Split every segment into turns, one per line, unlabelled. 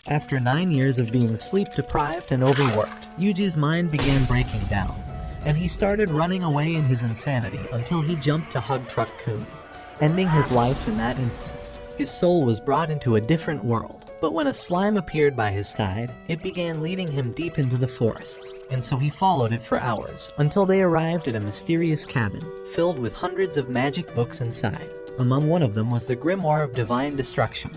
After 9 years of being sleep-deprived and overworked, Yuji's mind began breaking down, and he started running away in his insanity until he jumped to hug Truck Kun, ending his life in that instant. His soul was brought into a different world, but when a slime appeared by his side, it began leading him deep into the forest, and so he followed it for hours until they arrived at a mysterious cabin filled with hundreds of magic books inside. Among one of them was the Grimoire of Divine Destruction.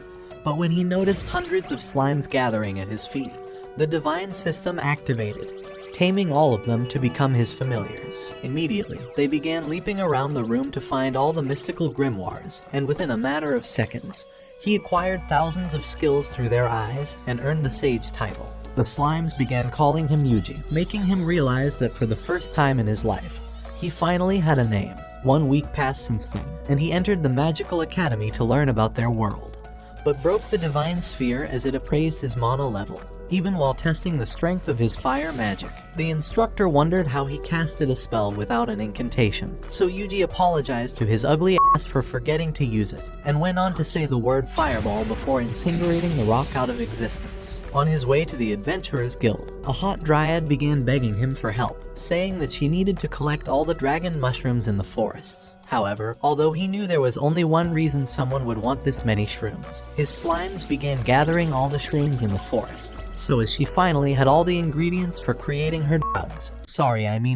But when he noticed hundreds of slimes gathering at his feet, the divine system activated, taming all of them to become his familiars. Immediately, they began leaping around the room to find all the mystical grimoires, and within a matter of seconds, he acquired thousands of skills through their eyes and earned the Sage title. The slimes began calling him Yuji, making him realize that for the first time in his life, he finally had a name. 1 week passed since then, and he entered the Magical Academy to learn about their world, but broke the divine sphere as it appraised his mana level. Even while testing the strength of his fire magic, the instructor wondered how he casted a spell without an incantation. So Yuji apologized to his ugly ass for forgetting to use it, and went on to say the word fireball before incinerating the rock out of existence. On his way to the Adventurers Guild, a hot dryad began begging him for help, saying that she needed to collect all the dragon mushrooms in the forests. However, although he knew there was only one reason someone would want this many shrooms, his slimes began gathering all the shrooms in the forest. So as she finally had all the ingredients for creating her drugs,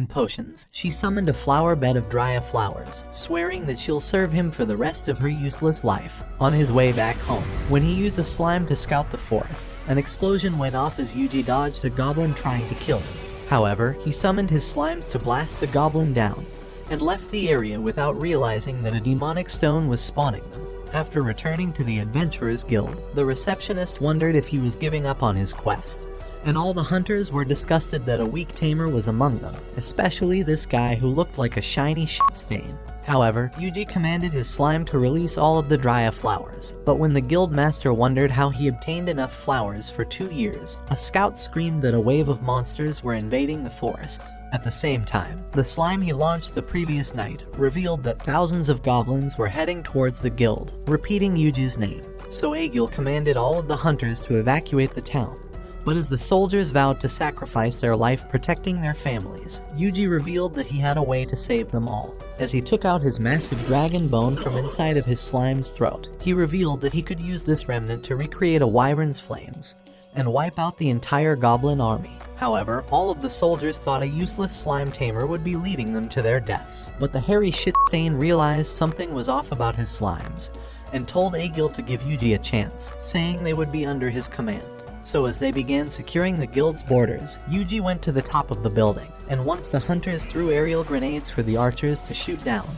potions, she summoned a flower bed of Drya flowers, swearing that she'll serve him for the rest of her useless life. On his way back home, when he used a slime to scout the forest, an explosion went off as Yuji dodged a goblin trying to kill him. However, he summoned his slimes to blast the goblin down, and left the area without realizing that a demonic stone was spawning them. After returning to the Adventurers Guild, the receptionist wondered if he was giving up on his quest, and all the hunters were disgusted that a weak tamer was among them, especially this guy who looked like a shiny shit stain. However, Yuji commanded his slime to release all of the Drya flowers, but when the guild master wondered how he obtained enough flowers for 2 years, a scout screamed that a wave of monsters were invading the forest. At the same time, the slime he launched the previous night revealed that thousands of goblins were heading towards the guild, repeating Yuji's name. So Aegil commanded all of the hunters to evacuate the town. But as the soldiers vowed to sacrifice their life protecting their families, Yuji revealed that he had a way to save them all. As he took out his massive dragon bone from inside of his slime's throat, he revealed that he could use this remnant to recreate a wyvern's flames and wipe out the entire goblin army. However, all of the soldiers thought a useless slime tamer would be leading them to their deaths. But the hairy shit stain realized something was off about his slimes, and told Aegil to give Yuji a chance, saying they would be under his command. So as they began securing the guild's borders, Yuji went to the top of the building, and once the hunters threw aerial grenades for the archers to shoot down,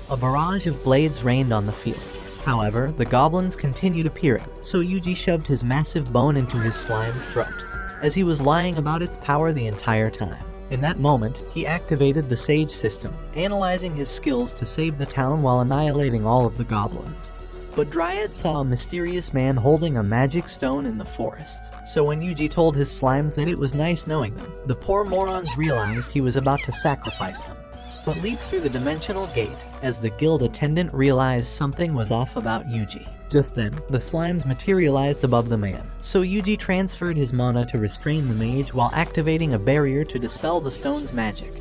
a barrage of blades rained on the field. However, the goblins continued appearing, so Yuji shoved his massive bone into his slime's throat, as he was lying about its power the entire time. In that moment, he activated the Sage system, analyzing his skills to save the town while annihilating all of the goblins. But Dryad saw a mysterious man holding a magic stone in the forest. So when Yuji told his slimes that it was nice knowing them, the poor morons realized he was about to sacrifice them, but leaped through the dimensional gate as the guild attendant realized something was off about Yuji. Just then, the slimes materialized above the man, so Yuji transferred his mana to restrain the mage while activating a barrier to dispel the stone's magic.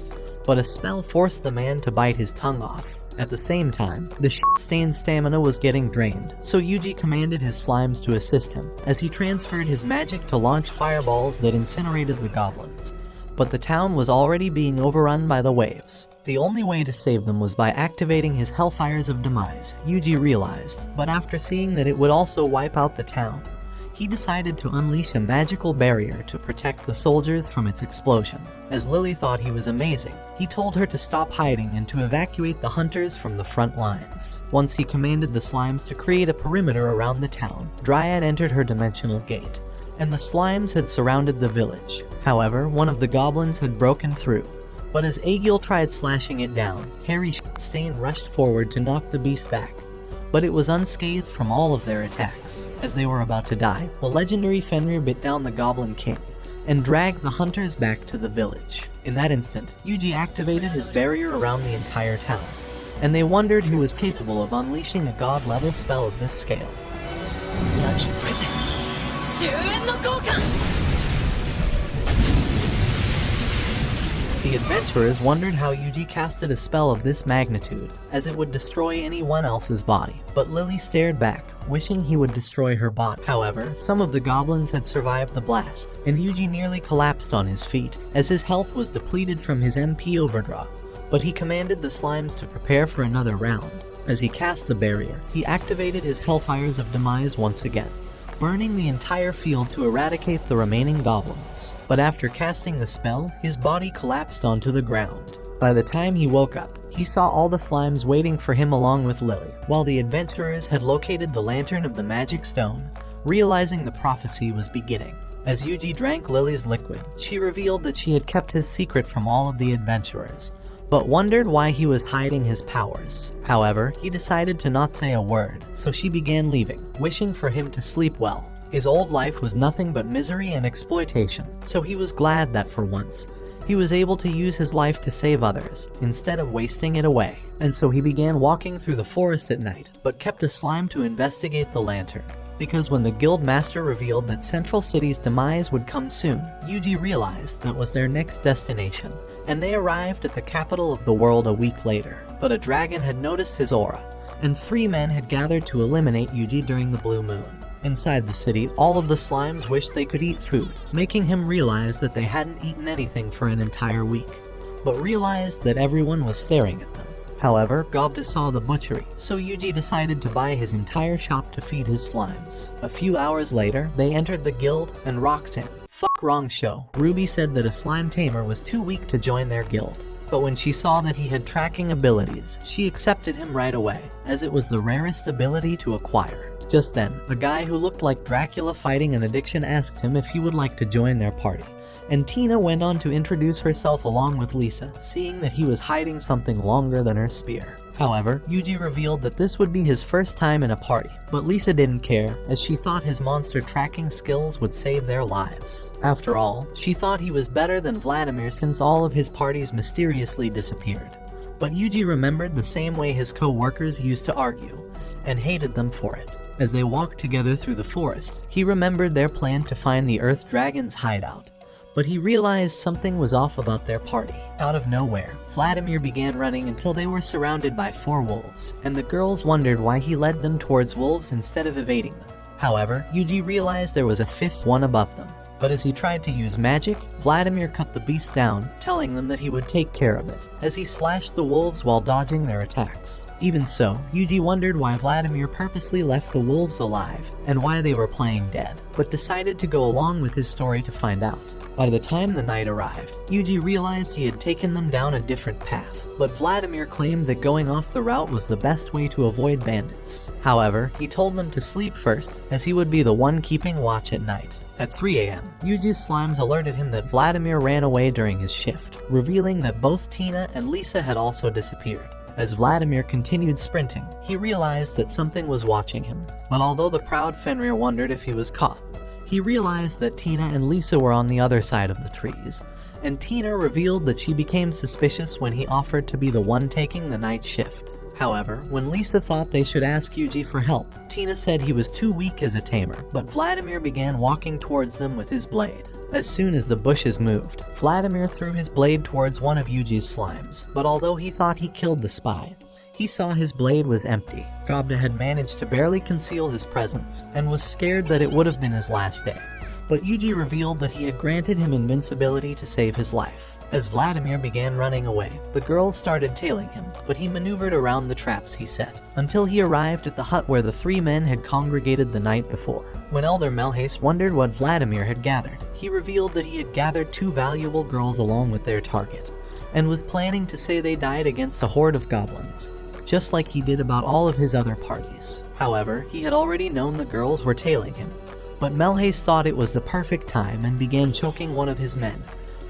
But a spell forced the man to bite his tongue off. At the same time, the shit-stained stamina was getting drained, so Yuji commanded his slimes to assist him, as he transferred his magic to launch fireballs that incinerated the goblins. But the town was already being overrun by the waves. The only way to save them was by activating his Hellfires of Demise, Yuji realized, but after seeing that it would also wipe out the town, he decided to unleash a magical barrier to protect the soldiers from its explosion. As Lily thought he was amazing, he told her to stop hiding and to evacuate the hunters from the front lines. Once he commanded the slimes to create a perimeter around the town, Dryad entered her dimensional gate, and the slimes had surrounded the village. However, one of the goblins had broken through, but as Aegil tried slashing it down, Hairy Stain rushed forward to knock the beast back. But it was unscathed from all of their attacks. As they were about to die, the legendary Fenrir bit down the Goblin King and dragged the hunters back to the village. In that instant, Yuji activated his barrier around the entire town, and they wondered who was capable of unleashing a god-level spell of this scale. The adventurers wondered how Yuji casted a spell of this magnitude, as it would destroy anyone else's body, but Lily stared back, wishing he would destroy her body. However, some of the goblins had survived the blast, and Yuji nearly collapsed on his feet, as his health was depleted from his MP overdraw, but he commanded the slimes to prepare for another round. As he cast the barrier, he activated his Hellfires of Demise once again, burning the entire field to eradicate the remaining goblins. But after casting the spell, his body collapsed onto the ground. By the time he woke up, he saw all the slimes waiting for him along with Lily, while the adventurers had located the lantern of the magic stone, realizing the prophecy was beginning. As Yuji drank Lily's liquid, she revealed that she had kept his secret from all of the adventurers, but wondered why he was hiding his powers. However, he decided to not say a word, so she began leaving, wishing for him to sleep well. His old life was nothing but misery and exploitation, so he was glad that for once, he was able to use his life to save others, instead of wasting it away. And so he began walking through the forest at night, but kept a slime to investigate the lantern. Because when the guild master revealed that Central City's demise would come soon, Yuji realized that was their next destination, and they arrived at the capital of the world a week later. But a dragon had noticed his aura, and 3 men had gathered to eliminate Yuji during the blue moon. Inside the city, all of the slimes wished they could eat food, making him realize that they hadn't eaten anything for an entire week, but realized that everyone was staring at them. However, Gobda saw the butchery, so Yuji decided to buy his entire shop to feed his slimes. A few hours later, they entered the guild, and Roxanne, wrong show. Ruby said that a slime tamer was too weak to join their guild, but when she saw that he had tracking abilities, she accepted him right away, as it was the rarest ability to acquire. Just then, a guy who looked like Dracula fighting an addiction asked him if he would like to join their party, and Tina went on to introduce herself along with Lisa, seeing that he was hiding something longer than her spear. However, Yuji revealed that this would be his first time in a party, but Lisa didn't care, as she thought his monster tracking skills would save their lives. After all, she thought he was better than Vladimir since all of his parties mysteriously disappeared. But Yuji remembered the same way his co-workers used to argue, and hated them for it. As they walked together through the forest, he remembered their plan to find the Earth Dragon's hideout. But he realized something was off about their party. Out of nowhere, Vladimir began running until they were surrounded by 4 wolves, and the girls wondered why he led them towards wolves instead of evading them. However, Yuji realized there was a 5th one above them. But as he tried to use magic, Vladimir cut the beast down, telling them that he would take care of it, as he slashed the wolves while dodging their attacks. Even so, Yuji wondered why Vladimir purposely left the wolves alive, and why they were playing dead, but decided to go along with his story to find out. By the time the night arrived, Yuji realized he had taken them down a different path, but Vladimir claimed that going off the route was the best way to avoid bandits. However, he told them to sleep first, as he would be the one keeping watch at night. At 3 a.m., Yuji's slimes alerted him that Vladimir ran away during his shift, revealing that both Tina and Lisa had also disappeared. As Vladimir continued sprinting, he realized that something was watching him. But although the proud Fenrir wondered if he was caught, he realized that Tina and Lisa were on the other side of the trees, and Tina revealed that she became suspicious when he offered to be the one taking the night shift. However, when Lisa thought they should ask Yuji for help, Tina said he was too weak as a tamer, but Vladimir began walking towards them with his blade. As soon as the bushes moved, Vladimir threw his blade towards one of Yuji's slimes, but although he thought he killed the spy, he saw his blade was empty. Gobda had managed to barely conceal his presence, and was scared that it would have been his last day. But Yuji revealed that he had granted him invincibility to save his life. As Vladimir began running away, the girls started tailing him, but he maneuvered around the traps he set, until he arrived at the hut where the 3 men had congregated the night before. When Elder Melhace wondered what Vladimir had gathered, he revealed that he had gathered 2 valuable girls along with their target, and was planning to say they died against a horde of goblins, just like he did about all of his other parties. However, he had already known the girls were tailing him, but Melhace thought it was the perfect time and began choking one of his men,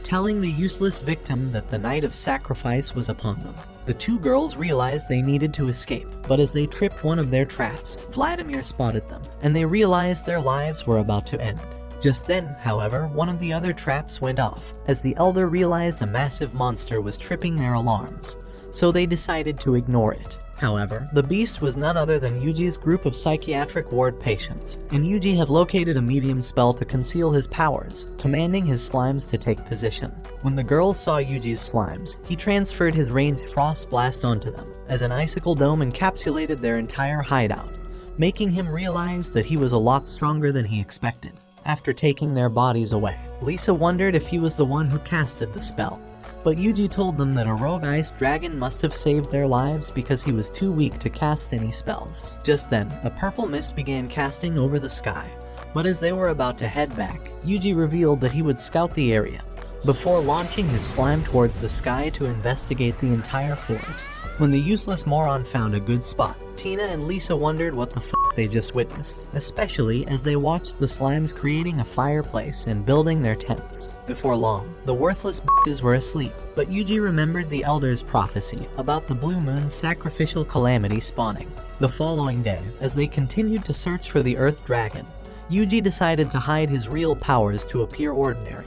telling the useless victim that the night of sacrifice was upon them. The 2 girls realized they needed to escape, but as they tripped one of their traps, Vladimir spotted them, and they realized their lives were about to end. Just then, however, one of the other traps went off, as the elder realized a massive monster was tripping their alarms, so they decided to ignore it. However, the beast was none other than Yuji's group of psychiatric ward patients, and Yuji had located a medium spell to conceal his powers, commanding his slimes to take position. When the girls saw Yuji's slimes, he transferred his ranged frost blast onto them, as an icicle dome encapsulated their entire hideout, making him realize that he was a lot stronger than he expected. After taking their bodies away, Lisa wondered if he was the one who casted the spell, but Yuji told them that a rogue ice dragon must have saved their lives because he was too weak to cast any spells. Just then, a purple mist began casting over the sky, but as they were about to head back, Yuji revealed that he would scout the area, before launching his slime towards the sky to investigate the entire forest. When the useless moron found a good spot, Tina and Lisa wondered what the f*** they just witnessed, especially as they watched the slimes creating a fireplace and building their tents. Before long, the worthless b****s were asleep, but Yuji remembered the Elder's prophecy about the Blue Moon's sacrificial calamity spawning. The following day, as they continued to search for the Earth Dragon, Yuji decided to hide his real powers to appear ordinary,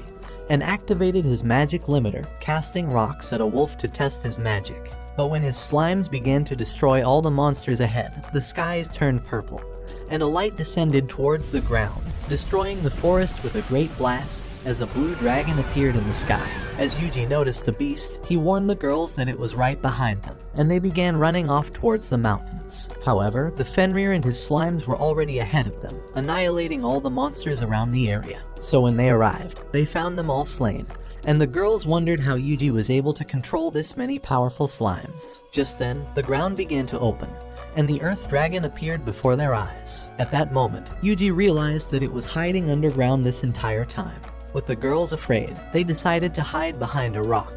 and activated his magic limiter, casting rocks at a wolf to test his magic. But when his slimes began to destroy all the monsters ahead, the skies turned purple, and a light descended towards the ground, destroying the forest with a great blast as a blue dragon appeared in the sky. As Yuji noticed the beast, he warned the girls that it was right behind them, and they began running off towards the mountains. However, the Fenrir and his slimes were already ahead of them, annihilating all the monsters around the area. So when they arrived, they found them all slain, and the girls wondered how Yuji was able to control this many powerful slimes. Just then, the ground began to open, and the Earth Dragon appeared before their eyes. At that moment, Yuji realized that it was hiding underground this entire time. With the girls afraid, they decided to hide behind a rock,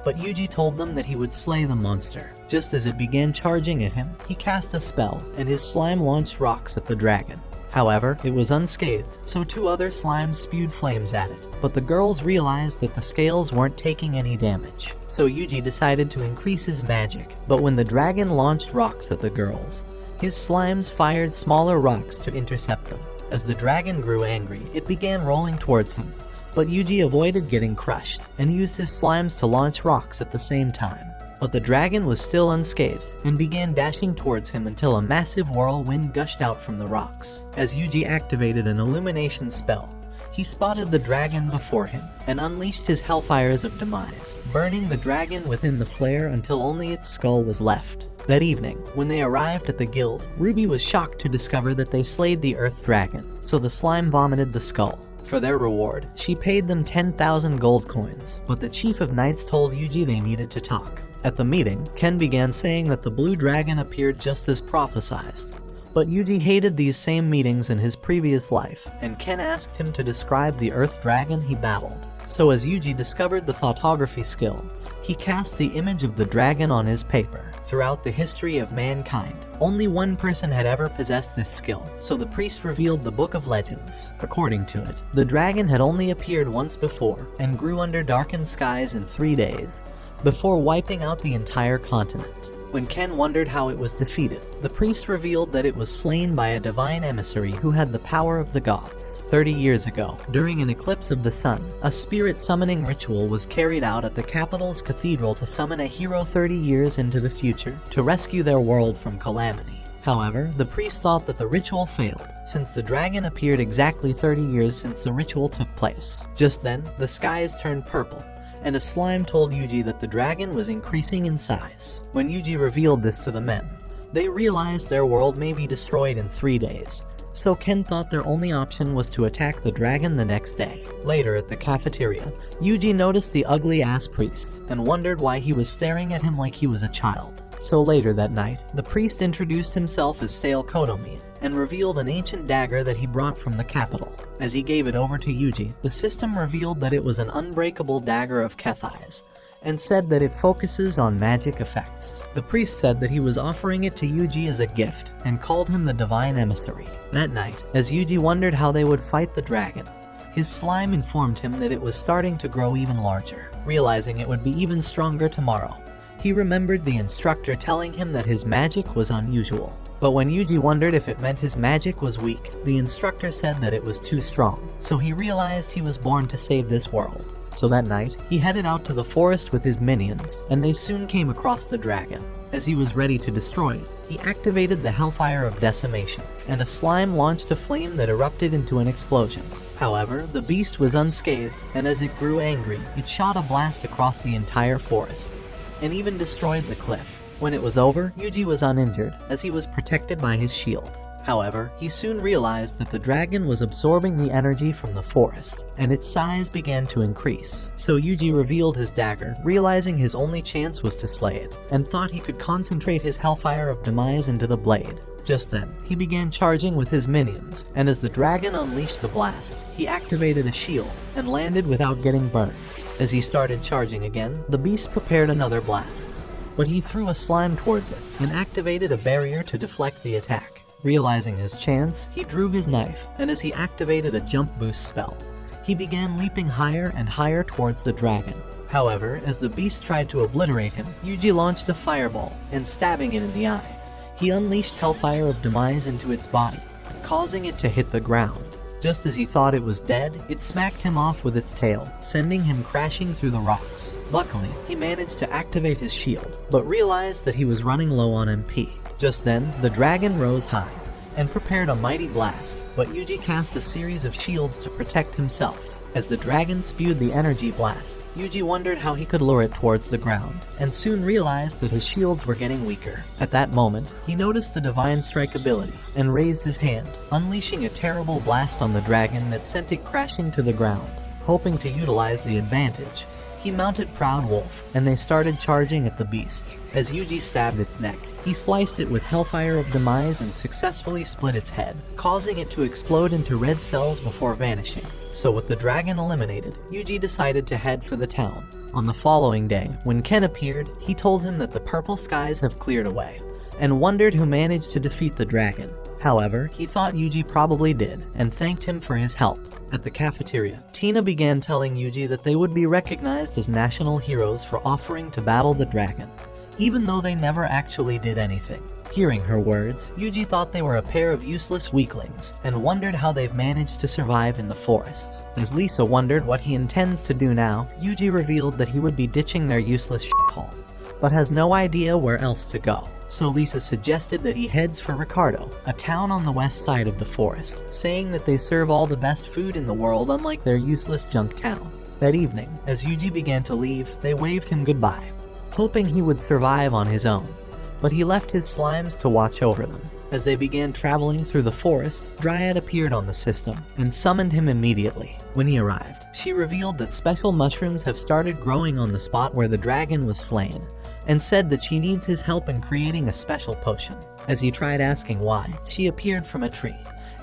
but Yuji told them that he would slay the monster. Just as it began charging at him, he cast a spell, and his slime launched rocks at the dragon. However, it was unscathed, so two other slimes spewed flames at it, but the girls realized that the scales weren't taking any damage. So Yuji decided to increase his magic, but when the dragon launched rocks at the girls, his slimes fired smaller rocks to intercept them. As the dragon grew angry, it began rolling towards him, but Yuji avoided getting crushed, and used his slimes to launch rocks at the same time. But the dragon was still unscathed, and began dashing towards him until a massive whirlwind gushed out from the rocks. As Yuji activated an illumination spell, he spotted the dragon before him, and unleashed his hellfires of demise, burning the dragon within the flare until only its skull was left. That evening, when they arrived at the guild, Ruby was shocked to discover that they slayed the Earth Dragon, so the slime vomited the skull. For their reward, she paid them 10,000 gold coins, but the Chief of Knights told Yuji they needed to talk. At the meeting, Ken began saying that the blue dragon appeared just as prophesized. But Yuji hated these same meetings in his previous life, and Ken asked him to describe the Earth Dragon he battled. So as Yuji discovered the photography skill, he cast the image of the dragon on his paper. Throughout the history of mankind, only one person had ever possessed this skill, so the priest revealed the Book of Legends. According to it, the dragon had only appeared once before, and grew under darkened skies in 3 days, before wiping out the entire continent. When Ken wondered how it was defeated, the priest revealed that it was slain by a divine emissary who had the power of the gods. 30 years ago, during an eclipse of the sun, a spirit summoning ritual was carried out at the capital's cathedral to summon a hero 30 years into the future to rescue their world from calamity. However, the priest thought that the ritual failed, since the dragon appeared exactly 30 years since the ritual took place. Just then, the skies turned purple, and a slime told Yuji that the dragon was increasing in size. When Yuji revealed this to the men, they realized their world may be destroyed in 3 days, so Ken thought their only option was to attack the dragon the next day. Later at the cafeteria, Yuji noticed the ugly-ass priest, and wondered why he was staring at him like he was a child. So later that night, the priest introduced himself as Sale Kodomin, and revealed an ancient dagger that he brought from the capital. As he gave it over to Yuji, the system revealed that it was an unbreakable dagger of Kethai's, and said that it focuses on magic effects. The priest said that he was offering it to Yuji as a gift, and called him the Divine Emissary. That night, as Yuji wondered how they would fight the dragon, his slime informed him that it was starting to grow even larger. Realizing it would be even stronger tomorrow, he remembered the instructor telling him that his magic was unusual. But when Yuji wondered if it meant his magic was weak, the instructor said that it was too strong, so he realized he was born to save this world. So that night, he headed out to the forest with his minions, and they soon came across the dragon. As he was ready to destroy it, he activated the Hellfire of Decimation, and a slime launched a flame that erupted into an explosion. However, the beast was unscathed, and as it grew angry, it shot a blast across the entire forest, and even destroyed the cliff. When it was over, Yuji was uninjured, as he was protected by his shield. However, he soon realized that the dragon was absorbing the energy from the forest, and its size began to increase. So Yuji revealed his dagger, realizing his only chance was to slay it, and thought he could concentrate his Hellfire of Demise into the blade. Just then, he began charging with his minions, and as the dragon unleashed the blast, he activated a shield and landed without getting burned. As he started charging again, the beast prepared another blast, but he threw a slime towards it and activated a barrier to deflect the attack. Realizing his chance, he drew his knife, and as he activated a jump boost spell, he began leaping higher and higher towards the dragon. However, as the beast tried to obliterate him, Yuji launched a fireball, and stabbing it in the eye, he unleashed Hellfire of Demise into its body, causing it to hit the ground. Just as he thought it was dead, it smacked him off with its tail, sending him crashing through the rocks. Luckily, he managed to activate his shield, but realized that he was running low on MP. Just then, the dragon rose high and prepared a mighty blast, but Yuji cast a series of shields to protect himself. As the dragon spewed the energy blast, Yuji wondered how he could lure it towards the ground, and soon realized that his shields were getting weaker. At that moment, he noticed the Divine Strike ability and raised his hand, unleashing a terrible blast on the dragon that sent it crashing to the ground. Hoping to utilize the advantage, he mounted Proud Wolf, and they started charging at the beast. As Yuji stabbed its neck, he sliced it with Hellfire of Demise and successfully split its head, causing it to explode into red cells before vanishing. So with the dragon eliminated, Yuji decided to head for the town. On the following day, when Ken appeared, he told him that the purple skies have cleared away, and wondered who managed to defeat the dragon. However, he thought Yuji probably did, and thanked him for his help. At the cafeteria, Tina began telling Yuji that they would be recognized as national heroes for offering to battle the dragon, even though they never actually did anything. Hearing her words, Yuji thought they were a pair of useless weaklings, and wondered how they've managed to survive in the forest. As Lisa wondered what he intends to do now, Yuji revealed that he would be ditching their useless shithole, but has no idea where else to go. So Lisa suggested that he heads for Ricardo, a town on the west side of the forest, saying that they serve all the best food in the world unlike their useless junk town. That evening, as Yuji began to leave, they waved him goodbye, hoping he would survive on his own, but he left his slimes to watch over them. As they began traveling through the forest, Dryad appeared on the system and summoned him immediately. When he arrived, she revealed that special mushrooms have started growing on the spot where the dragon was slain, and said that she needs his help in creating a special potion. As he tried asking why, she appeared from a tree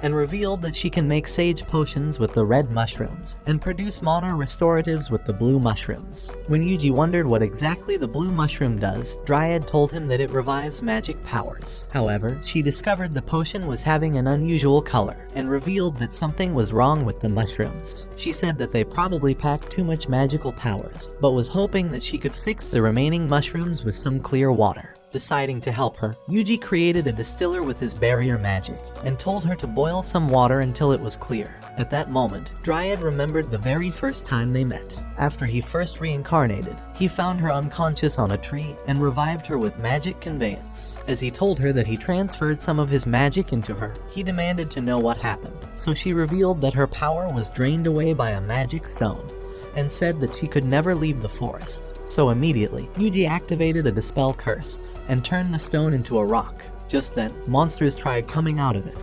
and revealed that she can make sage potions with the red mushrooms and produce mana restoratives with the blue mushrooms. When Yuji wondered what exactly the blue mushroom does, Dryad told him that it revives magic powers. However, she discovered the potion was having an unusual color and revealed that something was wrong with the mushrooms. She said that they probably packed too much magical powers, but was hoping that she could fix the remaining mushrooms with some clear water. Deciding to help her, Yuji created a distiller with his barrier magic and told her to boil some water until it was clear. At that moment, Dryad remembered the very first time they met. After he first reincarnated, he found her unconscious on a tree and revived her with magic conveyance. As he told her that he transferred some of his magic into her, he demanded to know what happened. So she revealed that her power was drained away by a magic stone, and said that she could never leave the forest. So immediately, Yuji activated a Dispel Curse and turned the stone into a rock. Just then, monsters tried coming out of it,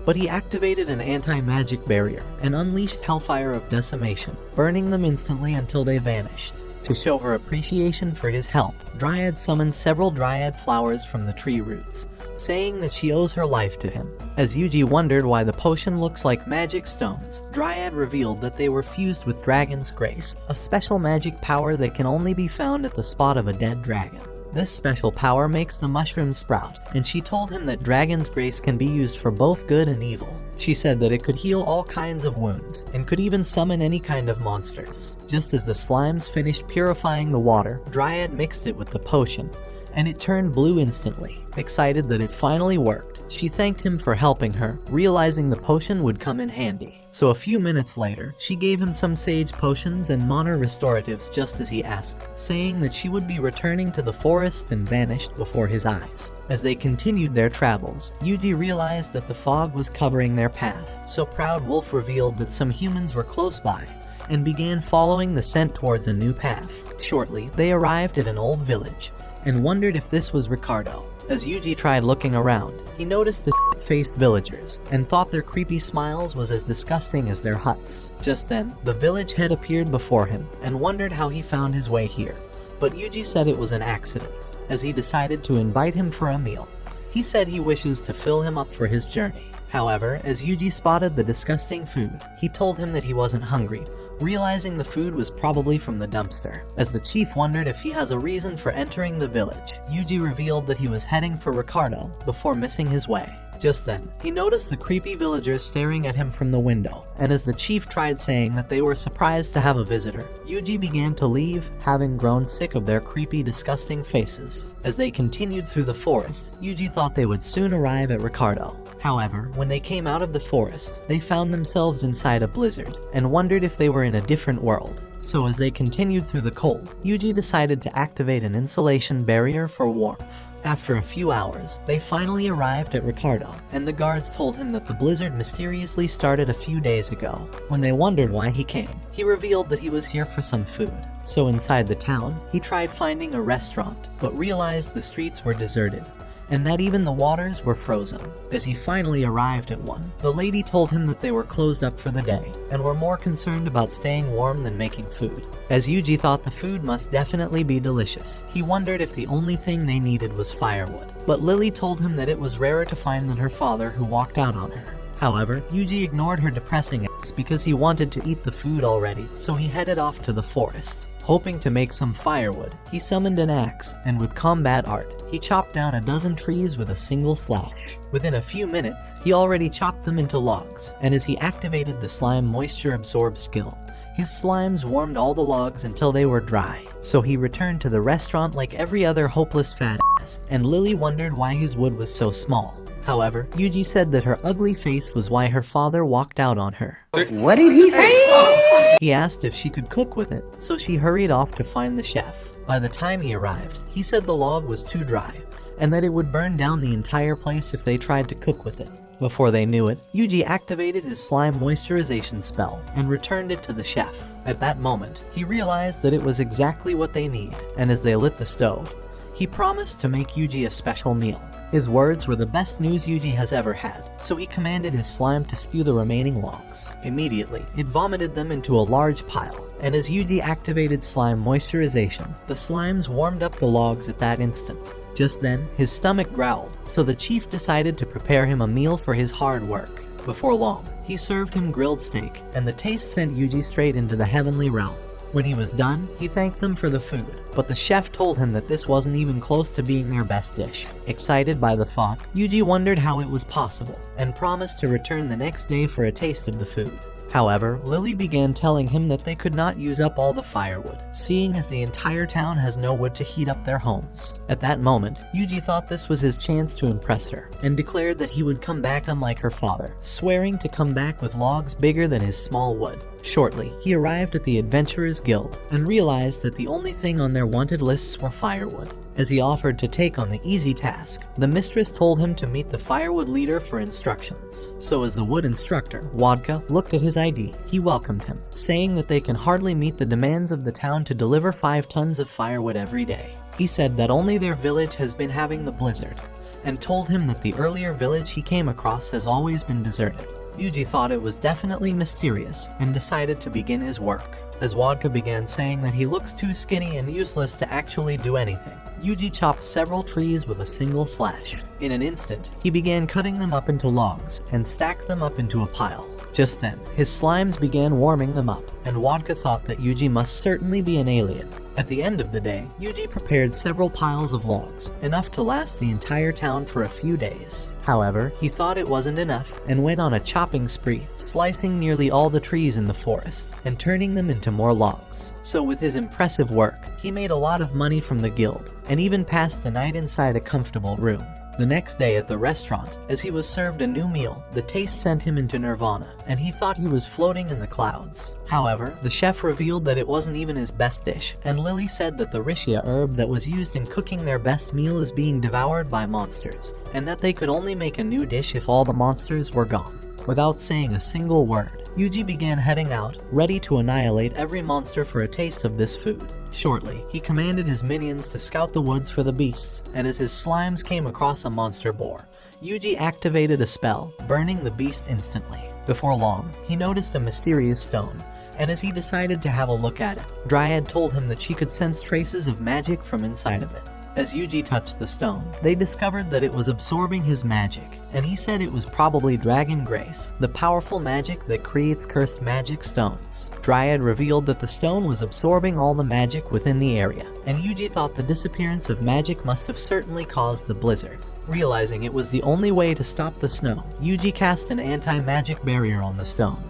but he activated an anti-magic barrier and unleashed Hellfire of Decimation, burning them instantly until they vanished. To show her appreciation for his help, Dryad summoned several Dryad flowers from the tree roots, saying that she owes her life to him. As Yuji wondered why the potion looks like magic stones, Dryad revealed that they were fused with Dragon's Grace, a special magic power that can only be found at the spot of a dead dragon. This special power makes the mushroom sprout, and she told him that Dragon's Grace can be used for both good and evil. She said that it could heal all kinds of wounds, and could even summon any kind of monsters. Just as the slimes finished purifying the water, Dryad mixed it with the potion, and it turned blue instantly. Excited that it finally worked, she thanked him for helping her, realizing the potion would come in handy. So a few minutes later, she gave him some sage potions and mana restoratives just as he asked, saying that she would be returning to the forest and vanished before his eyes. As they continued their travels, Yuji realized that the fog was covering their path, so Proud Wolf revealed that some humans were close by, and began following the scent towards a new path. Shortly, they arrived at an old village, and wondered if this was Ricardo. As Yuji tried looking around, he noticed the shit-faced villagers, and thought their creepy smiles was as disgusting as their huts. Just then, the village head appeared before him, and wondered how he found his way here. But Yuji said it was an accident, as he decided to invite him for a meal. He said he wishes to fill him up for his journey. However, as Yuji spotted the disgusting food, he told him that he wasn't hungry, realizing the food was probably from the dumpster. As the chief wondered if he has a reason for entering the village, Yuji revealed that he was heading for Ricardo before missing his way. Just then, he noticed the creepy villagers staring at him from the window, and as the chief tried saying that they were surprised to have a visitor, Yuji began to leave, having grown sick of their creepy, disgusting faces. As they continued through the forest, Yuji thought they would soon arrive at Ricardo. However, when they came out of the forest, they found themselves inside a blizzard, and wondered if they were in a different world. So as they continued through the cold, Yuji decided to activate an insulation barrier for warmth. After a few hours, they finally arrived at Ricardo, and the guards told him that the blizzard mysteriously started a few days ago. When they wondered why he came, he revealed that he was here for some food. So inside the town, he tried finding a restaurant, but realized the streets were deserted, and that even the waters were frozen. As he finally arrived at one, the lady told him that they were closed up for the day, and were more concerned about staying warm than making food. As Yuji thought the food must definitely be delicious, he wondered if the only thing they needed was firewood. But Lily told him that it was rarer to find than her father, who walked out on her. However, Yuji ignored her depressing acts because he wanted to eat the food already, so he headed off to the forest. Hoping to make some firewood, he summoned an axe, and with combat art, he chopped down a dozen trees with a single slash. Within a few minutes, he already chopped them into logs, and as he activated the slime moisture absorb skill, his slimes warmed all the logs until they were dry. So he returned to the restaurant like every other hopeless fat ass, and Lily wondered why his wood was so small. However, Yuji said that her ugly face was why her father walked out on her.
What did he say?
He asked if she could cook with it, so she hurried off to find the chef. By the time he arrived, he said the log was too dry, and that it would burn down the entire place if they tried to cook with it. Before they knew it, Yuji activated his slime moisturization spell and returned it to the chef. At that moment, he realized that it was exactly what they need, and as they lit the stove, he promised to make Yuji a special meal. His words were the best news Yuji has ever had, so he commanded his slime to spew the remaining logs. Immediately, it vomited them into a large pile, and as Yuji activated slime moisturization, the slimes warmed up the logs at that instant. Just then, his stomach growled, so the chief decided to prepare him a meal for his hard work. Before long, he served him grilled steak, and the taste sent Yuji straight into the heavenly realm. When he was done, he thanked them for the food, but the chef told him that this wasn't even close to being their best dish. Excited by the thought, Yuji wondered how it was possible, and promised to return the next day for a taste of the food. However, Lily began telling him that they could not use up all the firewood, seeing as the entire town has no wood to heat up their homes. At that moment, Yuji thought this was his chance to impress her, and declared that he would come back unlike her father, swearing to come back with logs bigger than his small wood. Shortly, he arrived at the Adventurers Guild, and realized that the only thing on their wanted lists were firewood. As he offered to take on the easy task, the mistress told him to meet the firewood leader for instructions. So as the wood instructor, Wodka, looked at his ID, he welcomed him, saying that they can hardly meet the demands of the town to deliver 5 tons of firewood every day. He said that only their village has been having the blizzard, and told him that the earlier village he came across has always been deserted. Yuji thought it was definitely mysterious, and decided to begin his work. As Wodka began saying that he looks too skinny and useless to actually do anything, Yuji chopped several trees with a single slash. In an instant, he began cutting them up into logs, and stacked them up into a pile. Just then, his slimes began warming them up, and Wodka thought that Yuji must certainly be an alien. At the end of the day, Yuji prepared several piles of logs, enough to last the entire town for a few days. However, he thought it wasn't enough, and went on a chopping spree, slicing nearly all the trees in the forest, and turning them into more logs. So with his impressive work, he made a lot of money from the guild, and even passed the night inside a comfortable room. The next day at the restaurant, as he was served a new meal, the taste sent him into nirvana, and he thought he was floating in the clouds. However, the chef revealed that it wasn't even his best dish, and Lily said that the rishia herb that was used in cooking their best meal is being devoured by monsters, and that they could only make a new dish if all the monsters were gone. Without saying a single word, Yuji began heading out, ready to annihilate every monster for a taste of this food. Shortly, he commanded his minions to scout the woods for the beasts, and as his slimes came across a monster boar, Yuji activated a spell, burning the beast instantly. Before long, he noticed a mysterious stone, and as he decided to have a look at it, Dryad told him that she could sense traces of magic from inside of it. As Yuji touched the stone, they discovered that it was absorbing his magic, and he said it was probably Dragon Grace, the powerful magic that creates cursed magic stones. Dryad revealed that the stone was absorbing all the magic within the area, and Yuji thought the disappearance of magic must have certainly caused the blizzard. Realizing it was the only way to stop the snow, Yuji cast an anti-magic barrier on the stone,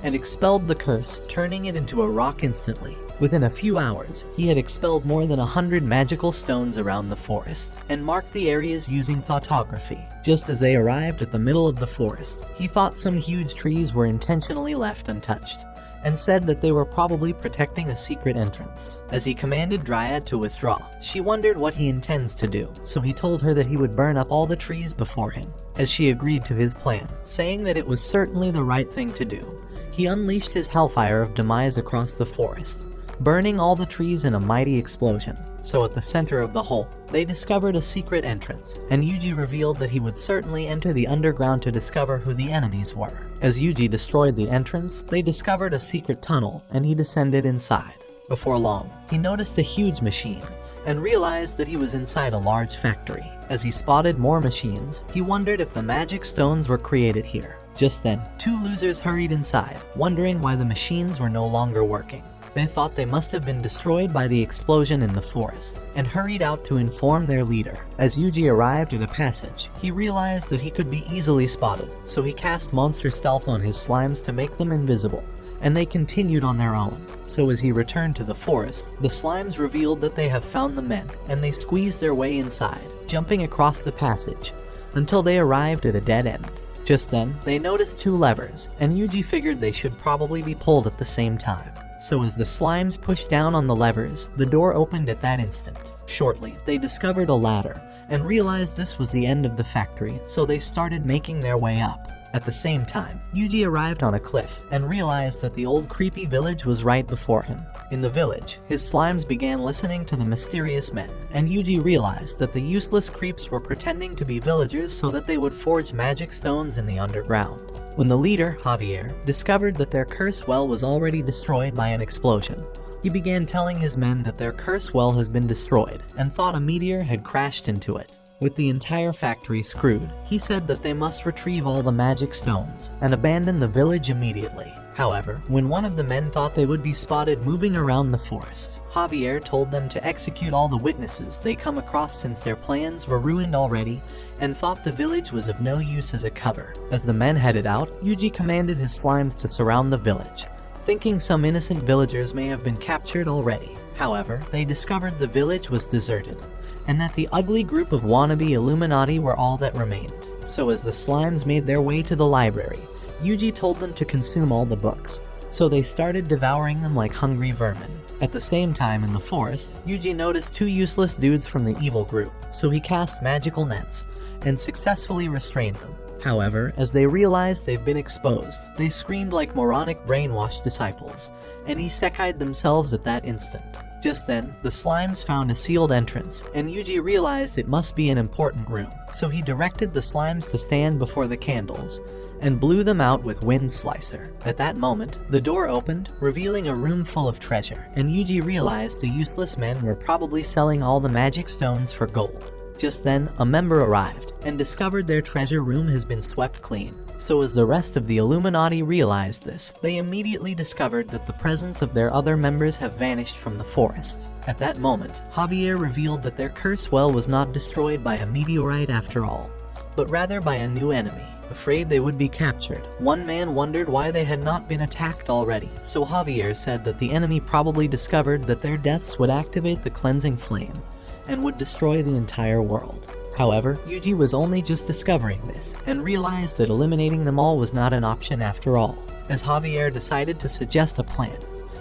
and expelled the curse, turning it into a rock instantly. Within a few hours, he had expelled more than 100 magical stones around the forest, and marked the areas using thoughtography. Just as they arrived at the middle of the forest, he thought some huge trees were intentionally left untouched, and said that they were probably protecting a secret entrance. As he commanded Dryad to withdraw, she wondered what he intends to do, so he told her that he would burn up all the trees before him. As she agreed to his plan, saying that it was certainly the right thing to do, he unleashed his hellfire of demise across the forest, burning all the trees in a mighty explosion. So at the center of the hole, they discovered a secret entrance, and Yuji revealed that he would certainly enter the underground to discover who the enemies were. As Yuji destroyed the entrance, they discovered a secret tunnel, and he descended inside. Before long, he noticed a huge machine, and realized that he was inside a large factory. As he spotted more machines, he wondered if the magic stones were created here. Just then, two losers hurried inside, wondering why the machines were no longer working. They thought they must have been destroyed by the explosion in the forest, and hurried out to inform their leader. As Yuji arrived at a passage, he realized that he could be easily spotted, so he cast monster stealth on his slimes to make them invisible, and they continued on their own. So as he returned to the forest, the slimes revealed that they have found the men, and they squeezed their way inside, jumping across the passage, until they arrived at a dead end. Just then, they noticed two levers, and Yuji figured they should probably be pulled at the same time. So as the slimes pushed down on the levers, the door opened at that instant. Shortly, they discovered a ladder, and realized this was the end of the factory, so they started making their way up. At the same time, Yuji arrived on a cliff, and realized that the old creepy village was right before him. In the village, his slimes began listening to the mysterious men, and Yuji realized that the useless creeps were pretending to be villagers so that they would forge magic stones in the underground. When the leader, Javier, discovered that their curse well was already destroyed by an explosion, he began telling his men that their curse well has been destroyed, and thought a meteor had crashed into it. With the entire factory screwed, he said that they must retrieve all the magic stones, and abandon the village immediately. However, when one of the men thought they would be spotted moving around the forest, Javier told them to execute all the witnesses they come across since their plans were ruined already, and thought the village was of no use as a cover. As the men headed out, Yuji commanded his slimes to surround the village, thinking some innocent villagers may have been captured already. However, they discovered the village was deserted, and that the ugly group of wannabe Illuminati were all that remained. So as the slimes made their way to the library, Yuji told them to consume all the books, so they started devouring them like hungry vermin. At the same time in the forest, Yuji noticed two useless dudes from the evil group, so he cast magical nets, and successfully restrained them. However, as they realized they've been exposed, they screamed like moronic brainwashed disciples, and isekai'd themselves at that instant. Just then, the slimes found a sealed entrance, and Yuji realized it must be an important room, so he directed the slimes to stand before the candles, and blew them out with Wind Slicer. At that moment, the door opened, revealing a room full of treasure, and Yuji realized the useless men were probably selling all the magic stones for gold. Just then, a member arrived, and discovered their treasure room has been swept clean. So as the rest of the Illuminati realized this, they immediately discovered that the presence of their other members have vanished from the forest. At that moment, Javier revealed that their curse well was not destroyed by a meteorite after all, but rather by a new enemy. Afraid they would be captured, one man wondered why they had not been attacked already, so Javier said that the enemy probably discovered that their deaths would activate the cleansing flame, and would destroy the entire world. However, Yuji was only just discovering this, and realized that eliminating them all was not an option after all, as Javier decided to suggest a plan.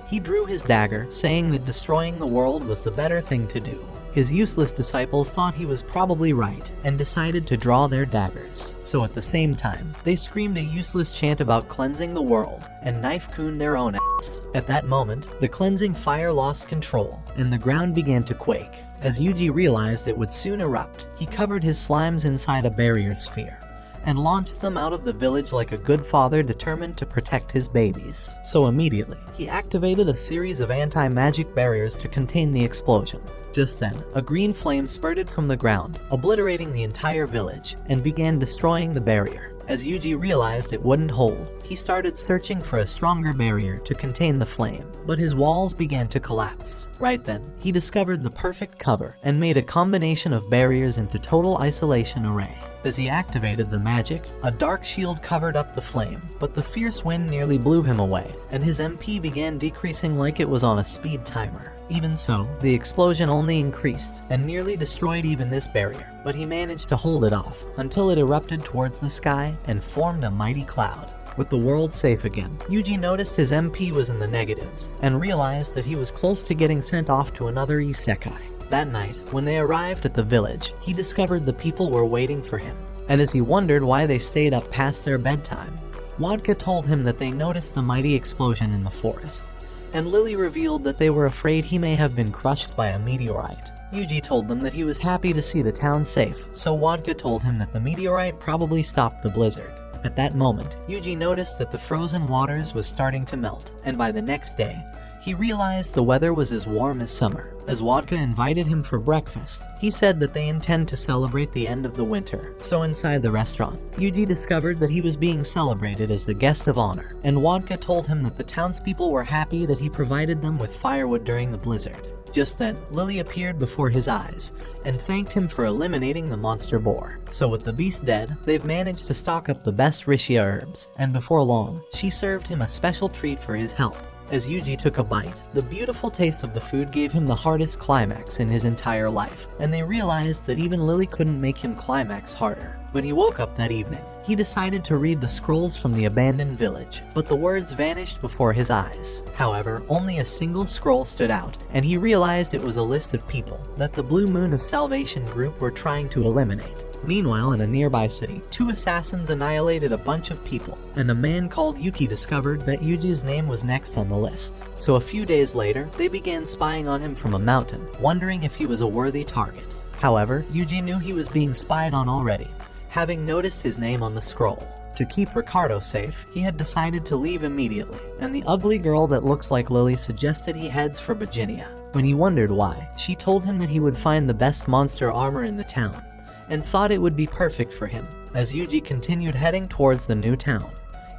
He drew his dagger, saying that destroying the world was the better thing to do. His useless disciples thought he was probably right, and decided to draw their daggers. So at the same time, they screamed a useless chant about cleansing the world, and knife-cooned their own ass. At that moment, the cleansing fire lost control, and the ground began to quake. As Yuji realized it would soon erupt, he covered his slimes inside a barrier sphere, and launched them out of the village like a good father determined to protect his babies. So immediately, he activated a series of anti-magic barriers to contain the explosion. Just then, a green flame spurted from the ground, obliterating the entire village, and began destroying the barrier. As Yuji realized it wouldn't hold, he started searching for a stronger barrier to contain the flame, but his walls began to collapse. Right then, he discovered the perfect cover and made a combination of barriers into total isolation array. As he activated the magic, a dark shield covered up the flame, but the fierce wind nearly blew him away, and his MP began decreasing like it was on a speed timer. Even so, the explosion only increased, and nearly destroyed even this barrier, but he managed to hold it off, until it erupted towards the sky and formed a mighty cloud. With the world safe again, Yuji noticed his MP was in the negatives, and realized that he was close to getting sent off to another isekai. That night, when they arrived at the village, he discovered the people were waiting for him, and as he wondered why they stayed up past their bedtime, Wadka told him that they noticed the mighty explosion in the forest, and Lily revealed that they were afraid he may have been crushed by a meteorite. Yuji told them that he was happy to see the town safe, so Wadka told him that the meteorite probably stopped the blizzard. At that moment, Yuji noticed that the frozen waters was starting to melt, and by the next day, he realized the weather was as warm as summer. As Wadka invited him for breakfast, he said that they intend to celebrate the end of the winter. So inside the restaurant, Yuji discovered that he was being celebrated as the guest of honor, and Wadka told him that the townspeople were happy that he provided them with firewood during the blizzard. Just then, Lily appeared before his eyes, and thanked him for eliminating the monster boar. So with the beast dead, they've managed to stock up the best Rishia herbs, and before long, she served him a special treat for his help. As Yuji took a bite, the beautiful taste of the food gave him the hardest climax in his entire life, and they realized that even Lily couldn't make him climax harder. When he woke up that evening, he decided to read the scrolls from the abandoned village, but the words vanished before his eyes. However, only a single scroll stood out, and he realized it was a list of people that the Blue Moon of Salvation group were trying to eliminate. Meanwhile, in a nearby city, 2 assassins annihilated a bunch of people, and a man called Yuki discovered that Yuji's name was next on the list. So a few days later, they began spying on him from a mountain, wondering if he was a worthy target. However, Yuji knew he was being spied on already, having noticed his name on the scroll. To keep Ricardo safe, he had decided to leave immediately, and the ugly girl that looks like Lily suggested he heads for Virginia. When he wondered why, she told him that he would find the best monster armor in the town, and thought it would be perfect for him. As Yuji continued heading towards the new town,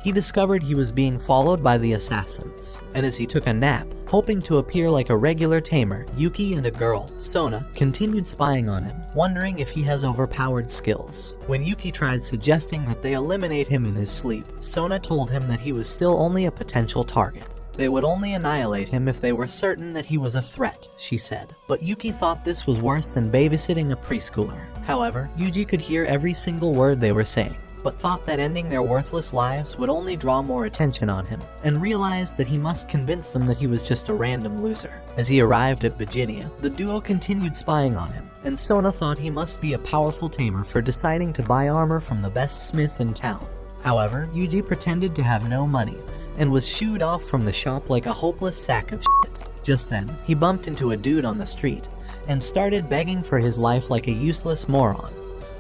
he discovered he was being followed by the assassins, and as he took a nap, hoping to appear like a regular tamer, Yuki and a girl, Sona, continued spying on him, wondering if he has overpowered skills. When Yuki tried suggesting that they eliminate him in his sleep, Sona told him that he was still only a potential target. They would only annihilate him if they were certain that he was a threat, she said. But Yuki thought this was worse than babysitting a preschooler. However, Yuji could hear every single word they were saying, but thought that ending their worthless lives would only draw more attention on him, and realized that he must convince them that he was just a random loser. As he arrived at Virginia, the duo continued spying on him, and Sona thought he must be a powerful tamer for deciding to buy armor from the best smith in town. However, Yuji pretended to have no money, and was shooed off from the shop like a hopeless sack of shit. Just then, he bumped into a dude on the street, and started begging for his life like a useless moron,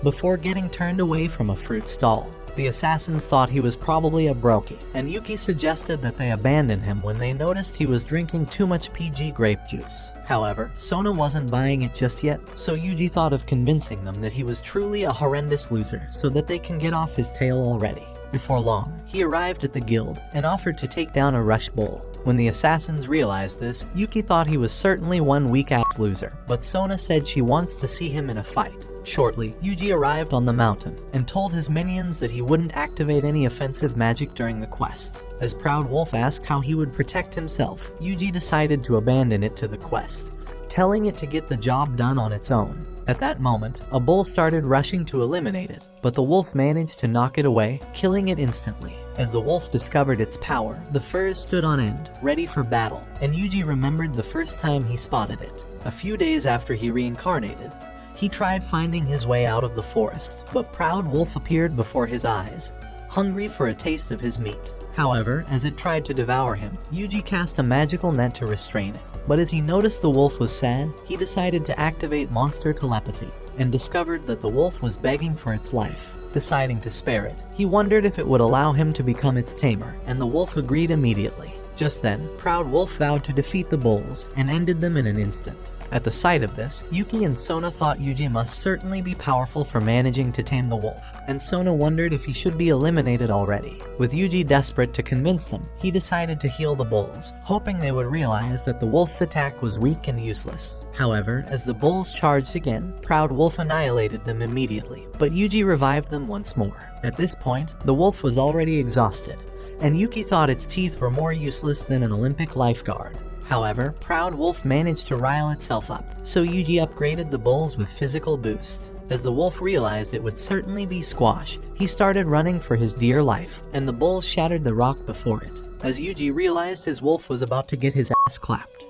before getting turned away from a fruit stall. The assassins thought he was probably a brokey, and Yuki suggested that they abandon him when they noticed he was drinking too much PG grape juice. However, Sona wasn't buying it just yet, so Yuji thought of convincing them that he was truly a horrendous loser so that they can get off his tail already. Before long, he arrived at the guild and offered to take down a rush bull. When the assassins realized this, Yuki thought he was certainly one weak-ass loser, but Sona said she wants to see him in a fight. Shortly, Yuji arrived on the mountain and told his minions that he wouldn't activate any offensive magic during the quest. As Proud Wolf asked how he would protect himself, Yuji decided to abandon it to the quest, telling it to get the job done on its own. At that moment, a bull started rushing to eliminate it, but the wolf managed to knock it away, killing it instantly. As the wolf discovered its power, the furs stood on end, ready for battle, and Yuji remembered the first time he spotted it. A few days after he reincarnated, he tried finding his way out of the forest, but Proud Wolf appeared before his eyes, hungry for a taste of his meat. However, as it tried to devour him, Yuji cast a magical net to restrain it. But as he noticed the wolf was sad, he decided to activate monster telepathy, and discovered that the wolf was begging for its life. Deciding to spare it, he wondered if it would allow him to become its tamer, and the wolf agreed immediately. Just then, Proud Wolf vowed to defeat the bulls, and ended them in an instant. At the sight of this, Yuki and Sona thought Yuji must certainly be powerful for managing to tame the wolf, and Sona wondered if he should be eliminated already. With Yuji desperate to convince them, he decided to heal the bulls, hoping they would realize that the wolf's attack was weak and useless. However, as the bulls charged again, Proud Wolf annihilated them immediately, but Yuji revived them once more. At this point, the wolf was already exhausted, and Yuki thought its teeth were more useless than an Olympic lifeguard. However, Proud Wolf managed to rile itself up, so Yuji upgraded the bulls with physical boost. As the wolf realized it would certainly be squashed, he started running for his dear life, and the bulls shattered the rock before it. As Yuji realized his wolf was about to get his ass clapped,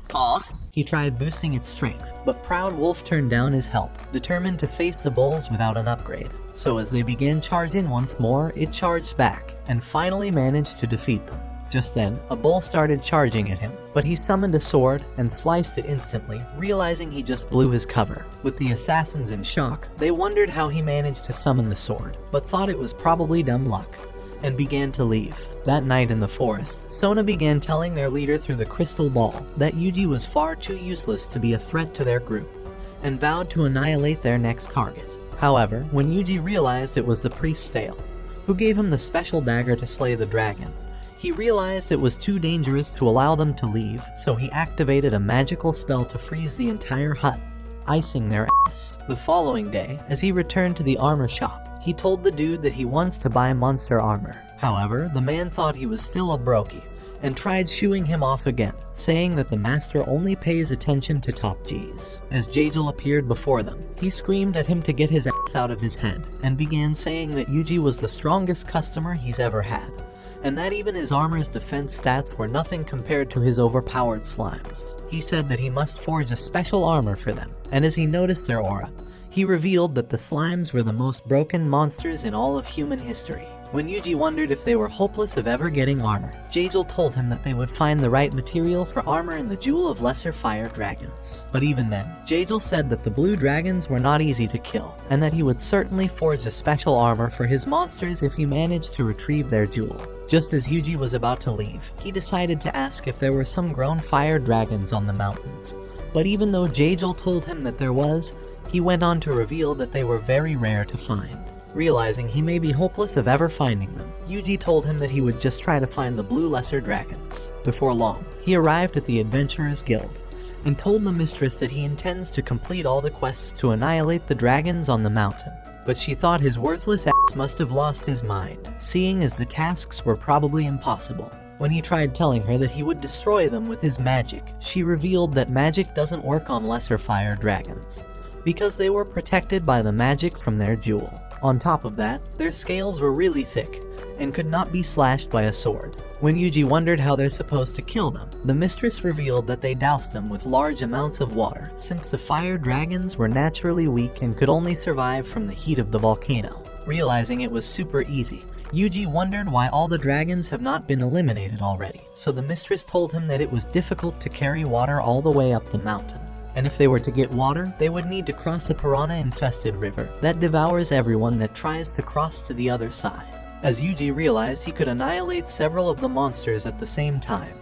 Pause.
he tried boosting its strength, but Proud Wolf turned down his help, determined to face the bulls without an upgrade. So as they began charging once more, it charged back, and finally managed to defeat them. Just then, a bull started charging at him, but he summoned a sword and sliced it instantly, realizing he just blew his cover. With the assassins in shock, they wondered how he managed to summon the sword, but thought it was probably dumb luck, and began to leave. That night in the forest, Sona began telling their leader through the crystal ball that Yuji was far too useless to be a threat to their group, and vowed to annihilate their next target. However, when Yuji realized it was the priest Stale, who gave him the special dagger to slay the dragon, he realized it was too dangerous to allow them to leave, so he activated a magical spell to freeze the entire hut, icing their ass. The following day, as he returned to the armor shop, he told the dude that he wants to buy monster armor. However, the man thought he was still a brokey, and tried shooing him off again, saying that the master only pays attention to top Gs. As Jagel appeared before them, he screamed at him to get his ass out of his head, and began saying that Yuji was the strongest customer he's ever had, and that even his armor's defense stats were nothing compared to his overpowered slimes. He said that he must forge a special armor for them, and as he noticed their aura, he revealed that the slimes were the most broken monsters in all of human history. When Yuji wondered if they were hopeless of ever getting armor, Jagel told him that they would find the right material for armor in the Jewel of Lesser Fire Dragons. But even then, Jagel said that the blue dragons were not easy to kill, and that he would certainly forge a special armor for his monsters if he managed to retrieve their jewel. Just as Yuji was about to leave, he decided to ask if there were some grown fire dragons on the mountains. But even though Jagel told him that there was, he went on to reveal that they were very rare to find. Realizing he may be hopeless of ever finding them, Yuji told him that he would just try to find the blue lesser dragons. Before long, he arrived at the Adventurers Guild, and told the mistress that he intends to complete all the quests to annihilate the dragons on the mountain. But she thought his worthless ass must have lost his mind, seeing as the tasks were probably impossible. When he tried telling her that he would destroy them with his magic, she revealed that magic doesn't work on lesser fire dragons, because they were protected by the magic from their jewel. On top of that, their scales were really thick, and could not be slashed by a sword. When Yuji wondered how they're supposed to kill them, the mistress revealed that they doused them with large amounts of water, since the fire dragons were naturally weak and could only survive from the heat of the volcano. Realizing it was super easy, Yuji wondered why all the dragons have not been eliminated already, so the mistress told him that it was difficult to carry water all the way up the mountain. And if they were to get water, they would need to cross a piranha-infested river that devours everyone that tries to cross to the other side. As Yuji realized he could annihilate several of the monsters at the same time,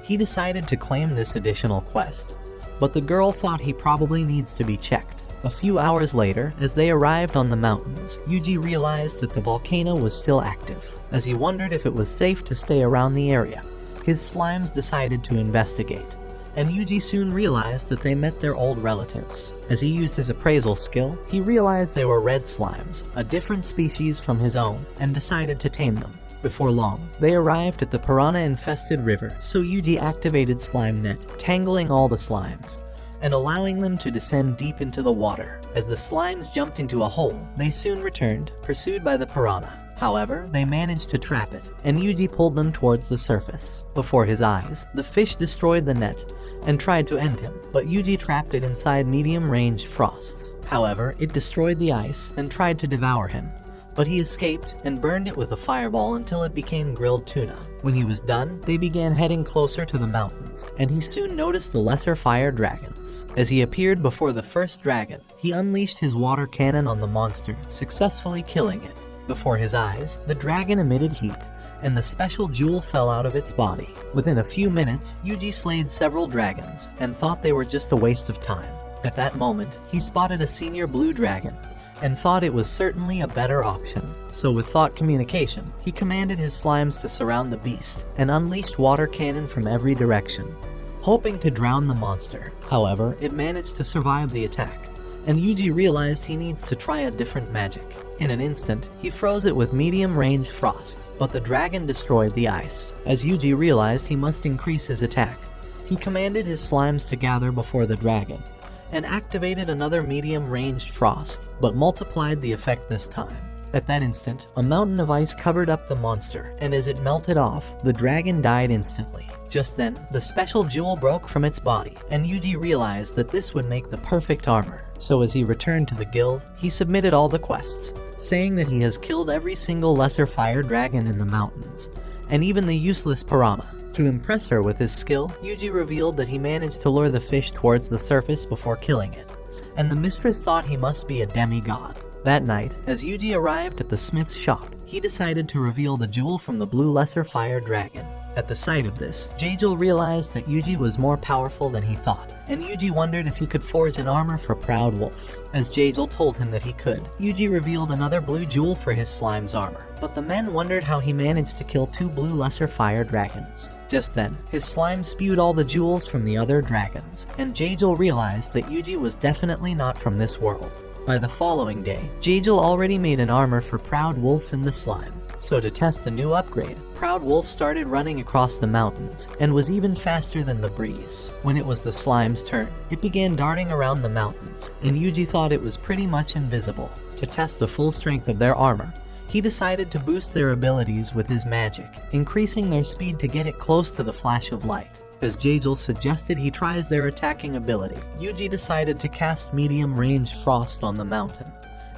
he decided to claim this additional quest. But the girl thought he probably needs to be checked. A few hours later, as they arrived on the mountains, Yuji realized that the volcano was still active. As he wondered if it was safe to stay around the area, his slimes decided to investigate, and Yuji soon realized that they met their old relatives. As he used his appraisal skill, he realized they were red slimes, a different species from his own, and decided to tame them. Before long, they arrived at the piranha-infested river, so Yuji activated Slime Net, tangling all the slimes, and allowing them to descend deep into the water. As the slimes jumped into a hole, they soon returned, pursued by the piranha. However, they managed to trap it, and Yuji pulled them towards the surface. Before his eyes, the fish destroyed the net and tried to end him, but Yuji trapped it inside medium-range frost. However, it destroyed the ice and tried to devour him, but he escaped and burned it with a fireball until it became grilled tuna. When he was done, they began heading closer to the mountains, and he soon noticed the lesser fire dragons. As he appeared before the first dragon, he unleashed his water cannon on the monster, successfully killing it. Before his eyes, the dragon emitted heat, and the special jewel fell out of its body. Within a few minutes, Yuji slayed several dragons, and thought they were just a waste of time. At that moment, he spotted a senior blue dragon, and thought it was certainly a better option. So with thought communication, he commanded his slimes to surround the beast, and unleashed water cannon from every direction, hoping to drown the monster. However, it managed to survive the attack, and Yuji realized he needs to try a different magic. In an instant, he froze it with medium-range frost, but the dragon destroyed the ice. As Yuji realized he must increase his attack, he commanded his slimes to gather before the dragon, and activated another medium-ranged frost, but multiplied the effect this time. At that instant, a mountain of ice covered up the monster, and as it melted off, the dragon died instantly. Just then, the special jewel broke from its body, and Yuji realized that this would make the perfect armor. So as he returned to the guild, he submitted all the quests, saying that he has killed every single lesser fire dragon in the mountains, and even the useless piranha. To impress her with his skill, Yuji revealed that he managed to lure the fish towards the surface before killing it, and the mistress thought he must be a demigod. That night, as Yuji arrived at the smith's shop, he decided to reveal the jewel from the blue lesser fire dragon. At the sight of this, Jajal realized that Yuji was more powerful than he thought, and Yuji wondered if he could forge an armor for Proud Wolf. As Jajal told him that he could, Yuji revealed another blue jewel for his slime's armor, but the men wondered how he managed to kill 2 blue lesser fire dragons. Just then, his slime spewed all the jewels from the other dragons, and Jajal realized that Yuji was definitely not from this world. By the following day, Jajal already made an armor for Proud Wolf in the slime. So to test the new upgrade, Proud Wolf started running across the mountains, and was even faster than the breeze. When it was the slime's turn, it began darting around the mountains, and Yuji thought it was pretty much invisible. To test the full strength of their armor, he decided to boost their abilities with his magic, increasing their speed to get it close to the flash of light. As Jajal suggested he tries their attacking ability, Yuji decided to cast medium-range frost on the mountain,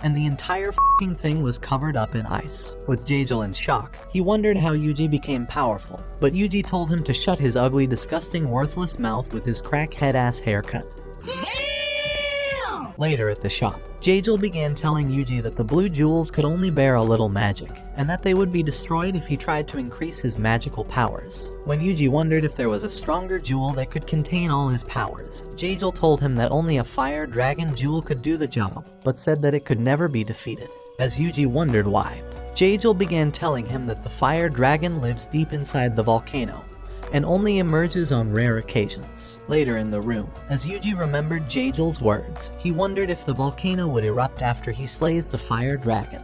and the entire f***ing thing was covered up in ice. With Jajal in shock, he wondered how Yuji became powerful, but Yuji told him to shut his ugly, disgusting, worthless mouth with his crackhead-ass haircut. Later at the shop, Jajal began telling Yuji that the blue jewels could only bear a little magic, and that they would be destroyed if he tried to increase his magical powers. When Yuji wondered if there was a stronger jewel that could contain all his powers, Jajal told him that only a fire dragon jewel could do the job, but said that it could never be defeated. As Yuji wondered why, Jajal began telling him that the fire dragon lives deep inside the volcano, and only emerges on rare occasions. Later in the room, as Yuji remembered Jajal's words, he wondered if the volcano would erupt after he slays the fire dragon,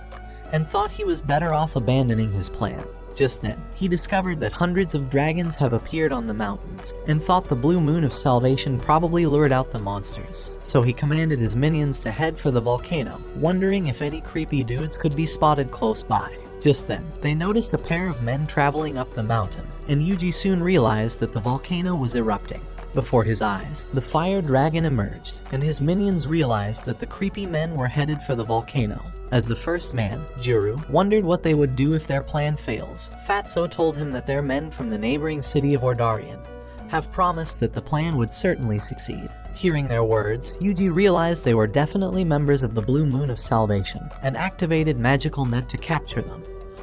and thought he was better off abandoning his plan. Just then, he discovered that hundreds of dragons have appeared on the mountains, and thought the blue moon of salvation probably lured out the monsters. So he commanded his minions to head for the volcano, wondering if any creepy dudes could be spotted close by. Just then, they noticed a pair of men traveling up the mountain, and Yuji soon realized that the volcano was erupting. Before his eyes, the fire dragon emerged, and his minions realized that the creepy men were headed for the volcano. As the first man, Juru, wondered what they would do if their plan fails, Fatso told him that their men from the neighboring city of Ordarian have promised that the plan would certainly succeed. Hearing their words, Yuji realized they were definitely members of the Blue Moon of Salvation, and activated Magical Net to capture them.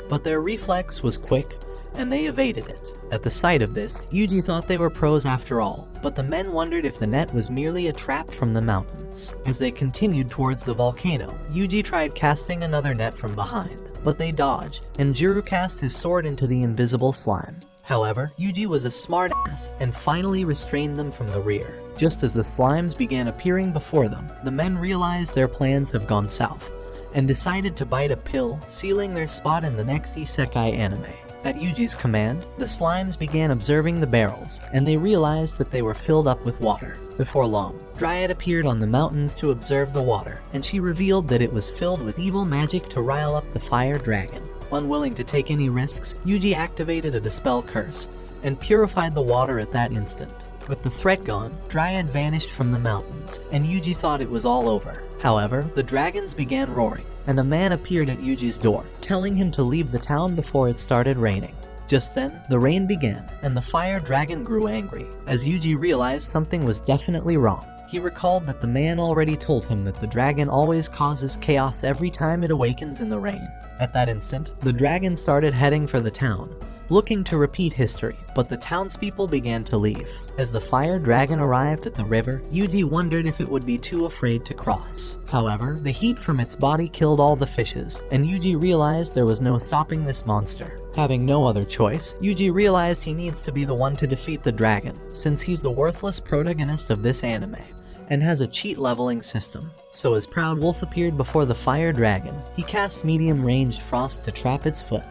But their reflex was quick, and they evaded it. At the sight of this, Yuji thought they were pros after all, but the men wondered if the net was merely a trap from the mountains. As they continued towards the volcano, Yuji tried casting another net from behind, but they dodged, and Juru cast his sword into the invisible slime. However, Yuji was a smartass and finally restrained them from the rear. Just as the slimes began appearing before them, the men realized their plans have gone south, and decided to bite a pill, sealing their spot in the next isekai anime. At Yuji's command, the slimes began observing the barrels, and they realized that they were filled up with water. Before long, Dryad appeared on the mountains to observe the water, and she revealed that it was filled with evil magic to rile up the fire dragon. Unwilling to take any risks, Yuji activated a dispel curse, and purified the water at that instant. With the threat gone, Dryad vanished from the mountains, and Yuji thought it was all over. However, the dragons began roaring, and a man appeared at Yuji's door, telling him to leave the town before it started raining. Just then, the rain began, and the fire dragon grew angry, as Yuji realized something was definitely wrong. He recalled that the man already told him that the dragon always causes chaos every time it awakens in the rain. At that instant, the dragon started heading for the town, looking to repeat history, but the townspeople began to leave. As the fire dragon arrived at the river, Yuji wondered if it would be too afraid to cross. However, the heat from its body killed all the fishes, and Yuji realized there was no stopping this monster. Having no other choice, Yuji realized he needs to be the one to defeat the dragon, since he's the worthless protagonist of this anime, and has a cheat leveling system. So as Proud Wolf appeared before the fire dragon, he cast medium-ranged frost to trap its foot,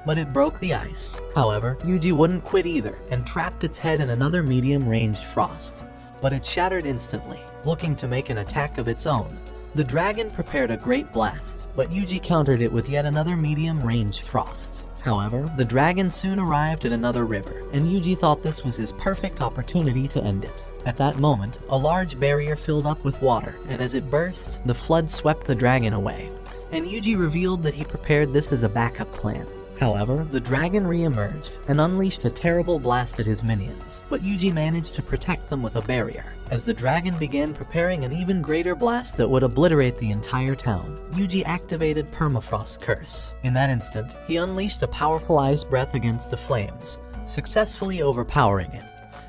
but it broke the ice. However, Yuji wouldn't quit either, and trapped its head in another medium-ranged frost, but it shattered instantly. Looking to make an attack of its own, the dragon prepared a great blast, but Yuji countered it with yet another medium-ranged frost. However, the dragon soon arrived at another river, and Yuji thought this was his perfect opportunity to end it. At that moment, a large barrier filled up with water, and as it burst, the flood swept the dragon away, and Yuji revealed that he prepared this as a backup plan. However, the dragon re-emerged and unleashed a terrible blast at his minions, but Yuji managed to protect them with a barrier. As the dragon began preparing an even greater blast that would obliterate the entire town, Yuji activated Permafrost Curse. In that instant, he unleashed a powerful ice breath against the flames, successfully overpowering it,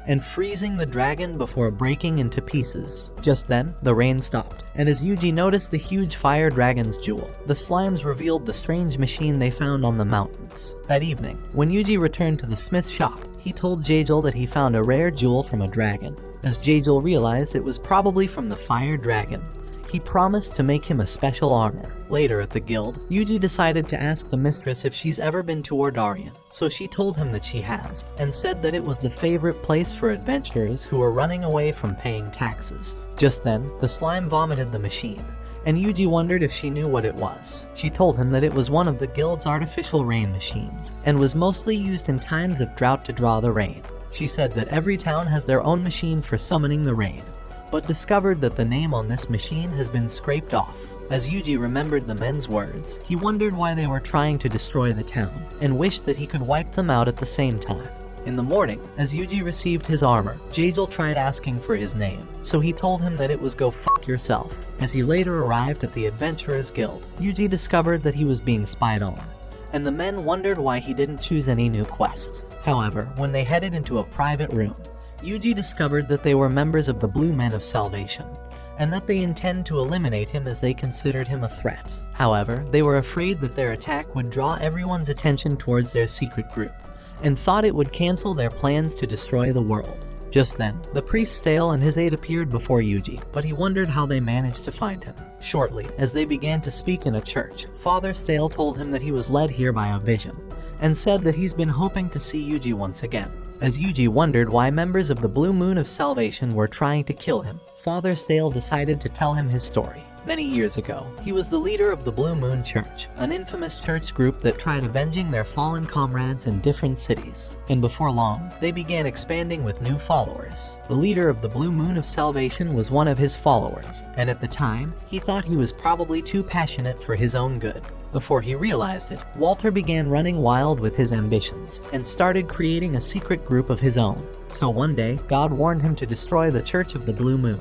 and freezing the dragon before breaking into pieces. Just then, the rain stopped, and as Yuji noticed the huge fire dragon's jewel, the slimes revealed the strange machine they found on the mountains. That evening, when Yuji returned to the smith shop, he told Jajal that he found a rare jewel from a dragon. As Jajal realized it was probably from the fire dragon, he promised to make him a special armor. Later at the guild, Yuji decided to ask the mistress if she's ever been to Ordarian, so she told him that she has, and said that it was the favorite place for adventurers who were running away from paying taxes. Just then, the slime vomited the machine, and Yuji wondered if she knew what it was. She told him that it was one of the guild's artificial rain machines, and was mostly used in times of drought to draw the rain. She said that every town has their own machine for summoning the rain, but discovered that the name on this machine has been scraped off. As Yuji remembered the men's words, he wondered why they were trying to destroy the town, and wished that he could wipe them out at the same time. In the morning, as Yuji received his armor, Jajal tried asking for his name, so he told him that it was go fuck yourself. As he later arrived at the Adventurers Guild, Yuji discovered that he was being spied on, and the men wondered why he didn't choose any new quests. However, when they headed into a private room, Yuji discovered that they were members of the Blue Men of Salvation, and that they intend to eliminate him as they considered him a threat. However, they were afraid that their attack would draw everyone's attention towards their secret group, and thought it would cancel their plans to destroy the world. Just then, the priest Stale and his aide appeared before Yuji, but he wondered how they managed to find him. Shortly, as they began to speak in a church, Father Stale told him that he was led here by a vision, and said that he's been hoping to see Yuji once again. As Yuji wondered why members of the Blue Moon of Salvation were trying to kill him, Father Stale decided to tell him his story. Many years ago, he was the leader of the Blue Moon Church, an infamous church group that tried avenging their fallen comrades in different cities. And before long, they began expanding with new followers. The leader of the Blue Moon of Salvation was one of his followers, and at the time, he thought he was probably too passionate for his own good. Before he realized it, Walter began running wild with his ambitions, and started creating a secret group of his own. So one day, God warned him to destroy the Church of the Blue Moon.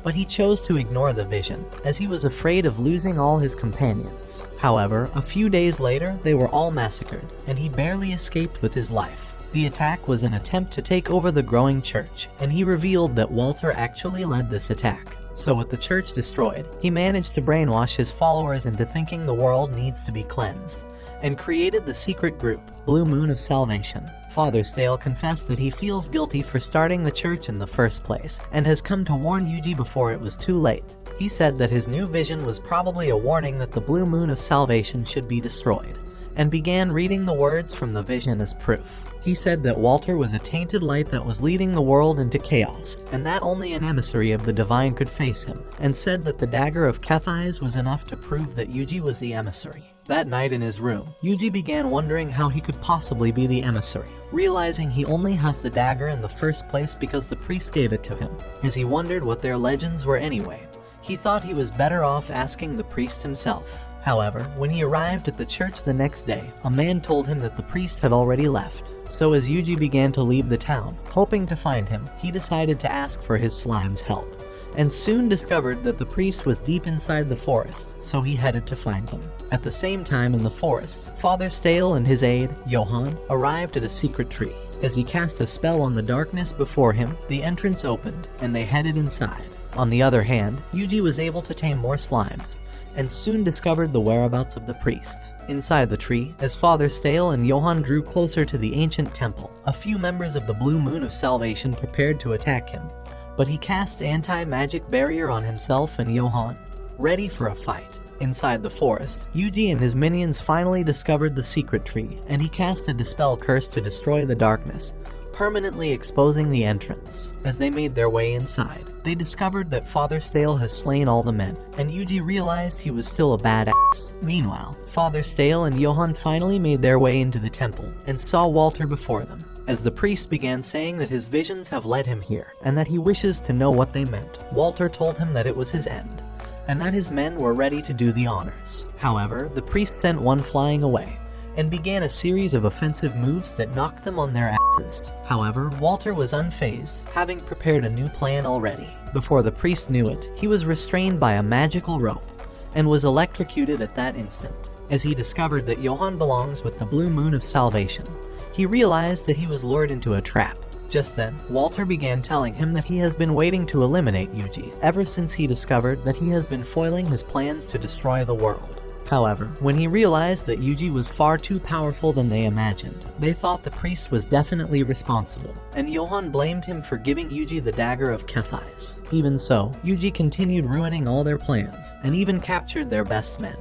But he chose to ignore the vision, as he was afraid of losing all his companions. However, a few days later, they were all massacred, and he barely escaped with his life. The attack was an attempt to take over the growing church, and he revealed that Walter actually led this attack. So with the church destroyed, he managed to brainwash his followers into thinking the world needs to be cleansed, and created the secret group, Blue Moon of Salvation. Father Stale confessed that he feels guilty for starting the church in the first place, and has come to warn Yuji before it was too late. He said that his new vision was probably a warning that the Blue Moon of Salvation should be destroyed, and began reading the words from the vision as proof. He said that Walter was a tainted light that was leading the world into chaos, and that only an emissary of the divine could face him, and said that the dagger of Kethai's was enough to prove that Yuji was the emissary. That night in his room, Yuji began wondering how he could possibly be the emissary, realizing he only has the dagger in the first place because the priest gave it to him. As he wondered what their legends were anyway, he thought he was better off asking the priest himself. However, when he arrived at the church the next day, a man told him that the priest had already left. So as Yuji began to leave the town, hoping to find him, he decided to ask for his slime's help, and soon discovered that the priest was deep inside the forest, so he headed to find him. At the same time in the forest, Father Stale and his aide, Johann, arrived at a secret tree. As he cast a spell on the darkness before him, the entrance opened, and they headed inside. On the other hand, Yuji was able to tame more slimes, and soon discovered the whereabouts of the priest. Inside the tree, as Father Stale and Johann drew closer to the ancient temple, a few members of the Blue Moon of Salvation prepared to attack him, but he cast anti-magic barrier on himself and Johann, ready for a fight. Inside the forest, Yuji and his minions finally discovered the secret tree, and he cast a dispel curse to destroy the darkness, permanently exposing the entrance. As they made their way inside, they discovered that Father Stale has slain all the men, and Yuji realized he was still a badass. Meanwhile, Father Stale and Johann finally made their way into the temple, and saw Walter before them. As the priest began saying that his visions have led him here, and that he wishes to know what they meant, Walter told him that it was his end, and that his men were ready to do the honors. However, the priest sent one flying away, and began a series of offensive moves that knocked them on their asses. However, Walter was unfazed, having prepared a new plan already. Before the priest knew it, he was restrained by a magical rope, and was electrocuted at that instant. As he discovered that Johann belongs with the Blue Moon of Salvation, he realized that he was lured into a trap. Just then, Walter began telling him that he has been waiting to eliminate Yuji ever since he discovered that he has been foiling his plans to destroy the world. However, when he realized that Yuji was far too powerful than they imagined, they thought the priest was definitely responsible, and Johann blamed him for giving Yuji the dagger of Kethai's. Even so, Yuji continued ruining all their plans, and even captured their best men,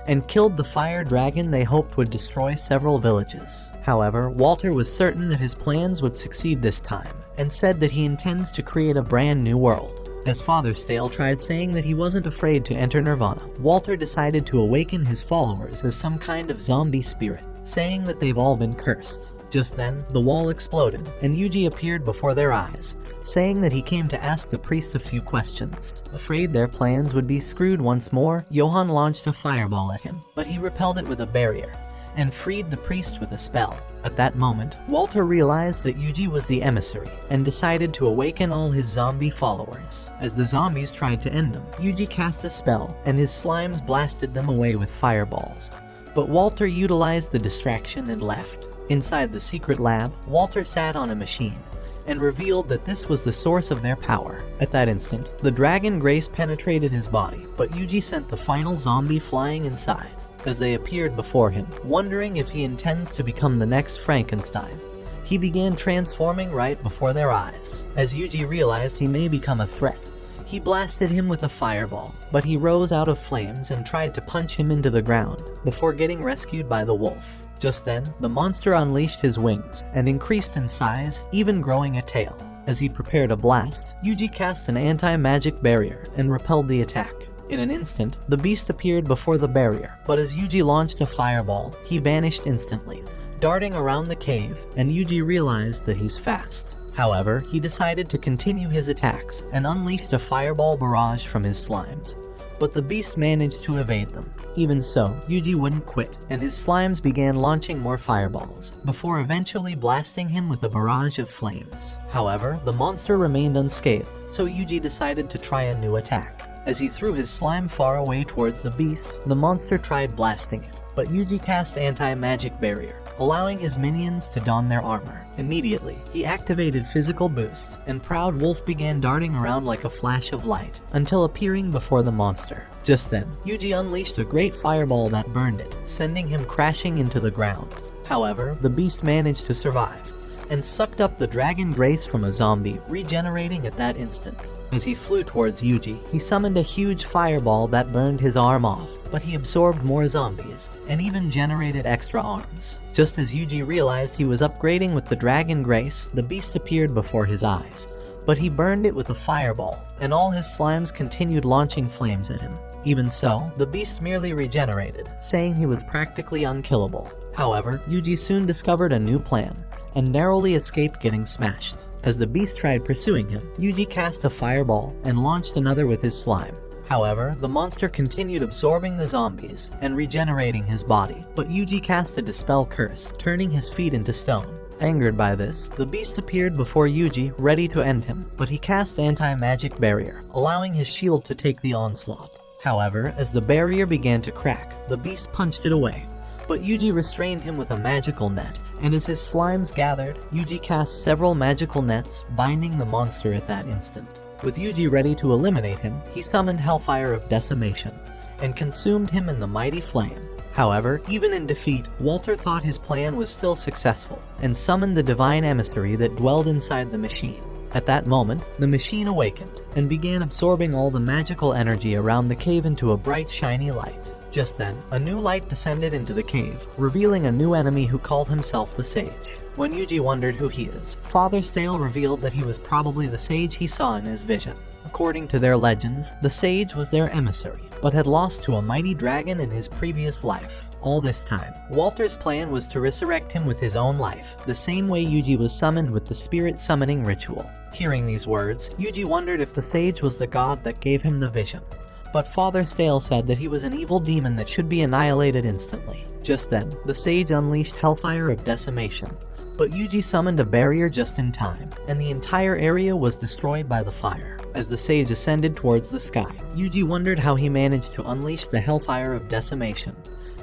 and killed the fire dragon they hoped would destroy several villages. However, Walter was certain that his plans would succeed this time, and said that he intends to create a brand new world. As Father Stale tried saying that he wasn't afraid to enter Nirvana, Walter decided to awaken his followers as some kind of zombie spirit, saying that they've all been cursed. Just then, the wall exploded, and Yuji appeared before their eyes, saying that he came to ask the priest a few questions. Afraid their plans would be screwed once more, Johann launched a fireball at him, but he repelled it with a barrier, and freed the priest with a spell. At that moment, Walter realized that Yuji was the emissary, and decided to awaken all his zombie followers. As the zombies tried to end him, Yuji cast a spell, and his slimes blasted them away with fireballs. But Walter utilized the distraction and left. Inside the secret lab, Walter sat on a machine, and revealed that this was the source of their power. At that instant, the dragon grace penetrated his body, but Yuji sent the final zombie flying inside. As they appeared before him, wondering if he intends to become the next Frankenstein, he began transforming right before their eyes. As Yuji realized he may become a threat, he blasted him with a fireball, but he rose out of flames and tried to punch him into the ground, before getting rescued by the wolf. Just then, the monster unleashed his wings, and increased in size, even growing a tail. As he prepared a blast, Yuji cast an anti-magic barrier, and repelled the attack. In an instant, the beast appeared before the barrier, but as Yuji launched a fireball, he vanished instantly, darting around the cave, and Yuji realized that he's fast. However, he decided to continue his attacks, and unleashed a fireball barrage from his slimes, but the beast managed to evade them. Even so, Yuji wouldn't quit, and his slimes began launching more fireballs, before eventually blasting him with a barrage of flames. However, the monster remained unscathed, so Yuji decided to try a new attack. As he threw his slime far away towards the beast, the monster tried blasting it, but Yuji cast anti-magic barrier, allowing his minions to don their armor. Immediately, he activated physical boost, and Proud Wolf began darting around like a flash of light, until appearing before the monster. Just then, Yuji unleashed a great fireball that burned it, sending him crashing into the ground. However, the beast managed to survive, and sucked up the dragon grace from a zombie, regenerating at that instant. As he flew towards Yuji, he summoned a huge fireball that burned his arm off, but he absorbed more zombies, and even generated extra arms. Just as Yuji realized he was upgrading with the dragon grace, the beast appeared before his eyes, but he burned it with a fireball, and all his slimes continued launching flames at him. Even so, the beast merely regenerated, saying he was practically unkillable. However, Yuji soon discovered a new plan, and narrowly escaped getting smashed. As the beast tried pursuing him, Yuji cast a fireball and launched another with his slime. However, the monster continued absorbing the zombies and regenerating his body, but Yuji cast a Dispel Curse, turning his feet into stone. Angered by this, the beast appeared before Yuji, ready to end him, but he cast Anti-Magic Barrier, allowing his shield to take the onslaught. However, as the barrier began to crack, the beast punched it away, but Yuji restrained him with a magical net, and as his slimes gathered, Yuji cast several magical nets, binding the monster at that instant. With Yuji ready to eliminate him, he summoned Hellfire of Decimation, and consumed him in the mighty flame. However, even in defeat, Walter thought his plan was still successful, and summoned the divine emissary that dwelled inside the machine. At that moment, the machine awakened, and began absorbing all the magical energy around the cave into a bright, shiny light. Just then, a new light descended into the cave, revealing a new enemy who called himself the Sage. When Yuji wondered who he is, Father Stale revealed that he was probably the sage he saw in his vision. According to their legends, the sage was their emissary, but had lost to a mighty dragon in his previous life. All this time, Walter's plan was to resurrect him with his own life, the same way Yuji was summoned with the spirit summoning ritual. Hearing these words, Yuji wondered if the sage was the god that gave him the vision. But Father Stale said that he was an evil demon that should be annihilated instantly. Just then, the sage unleashed Hellfire of Decimation, but Yuji summoned a barrier just in time, and the entire area was destroyed by the fire. As the sage ascended towards the sky, Yuji wondered how he managed to unleash the Hellfire of Decimation,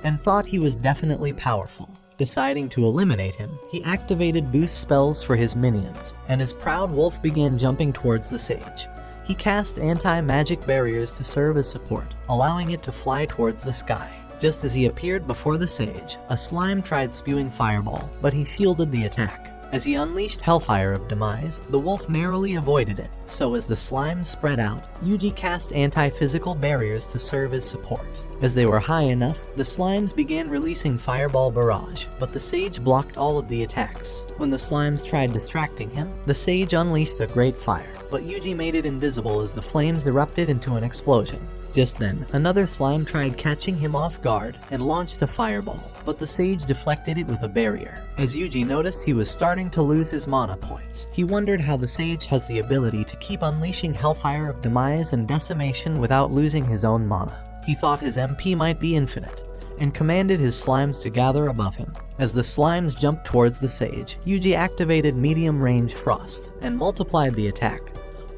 and thought he was definitely powerful. Deciding to eliminate him, he activated boost spells for his minions, and his proud wolf began jumping towards the sage. He cast anti-magic barriers to serve as support, allowing it to fly towards the sky. Just as he appeared before the sage, a slime tried spewing fireball, but he shielded the attack. As he unleashed Hellfire of Demise, the wolf narrowly avoided it, so as the slime spread out, Yuji cast anti-physical barriers to serve as support. As they were high enough, the slimes began releasing Fireball Barrage, but the sage blocked all of the attacks. When the slimes tried distracting him, the sage unleashed a great fire, but Yuji made it invisible as the flames erupted into an explosion. Just then, another slime tried catching him off guard and launched a fireball, but the sage deflected it with a barrier. As Yuji noticed he was starting to lose his mana points, he wondered how the sage has the ability to keep unleashing Hellfire of Demise and Decimation without losing his own mana. He thought his MP might be infinite, and commanded his slimes to gather above him. As the slimes jumped towards the sage, Yuji activated Medium Range Frost and multiplied the attack.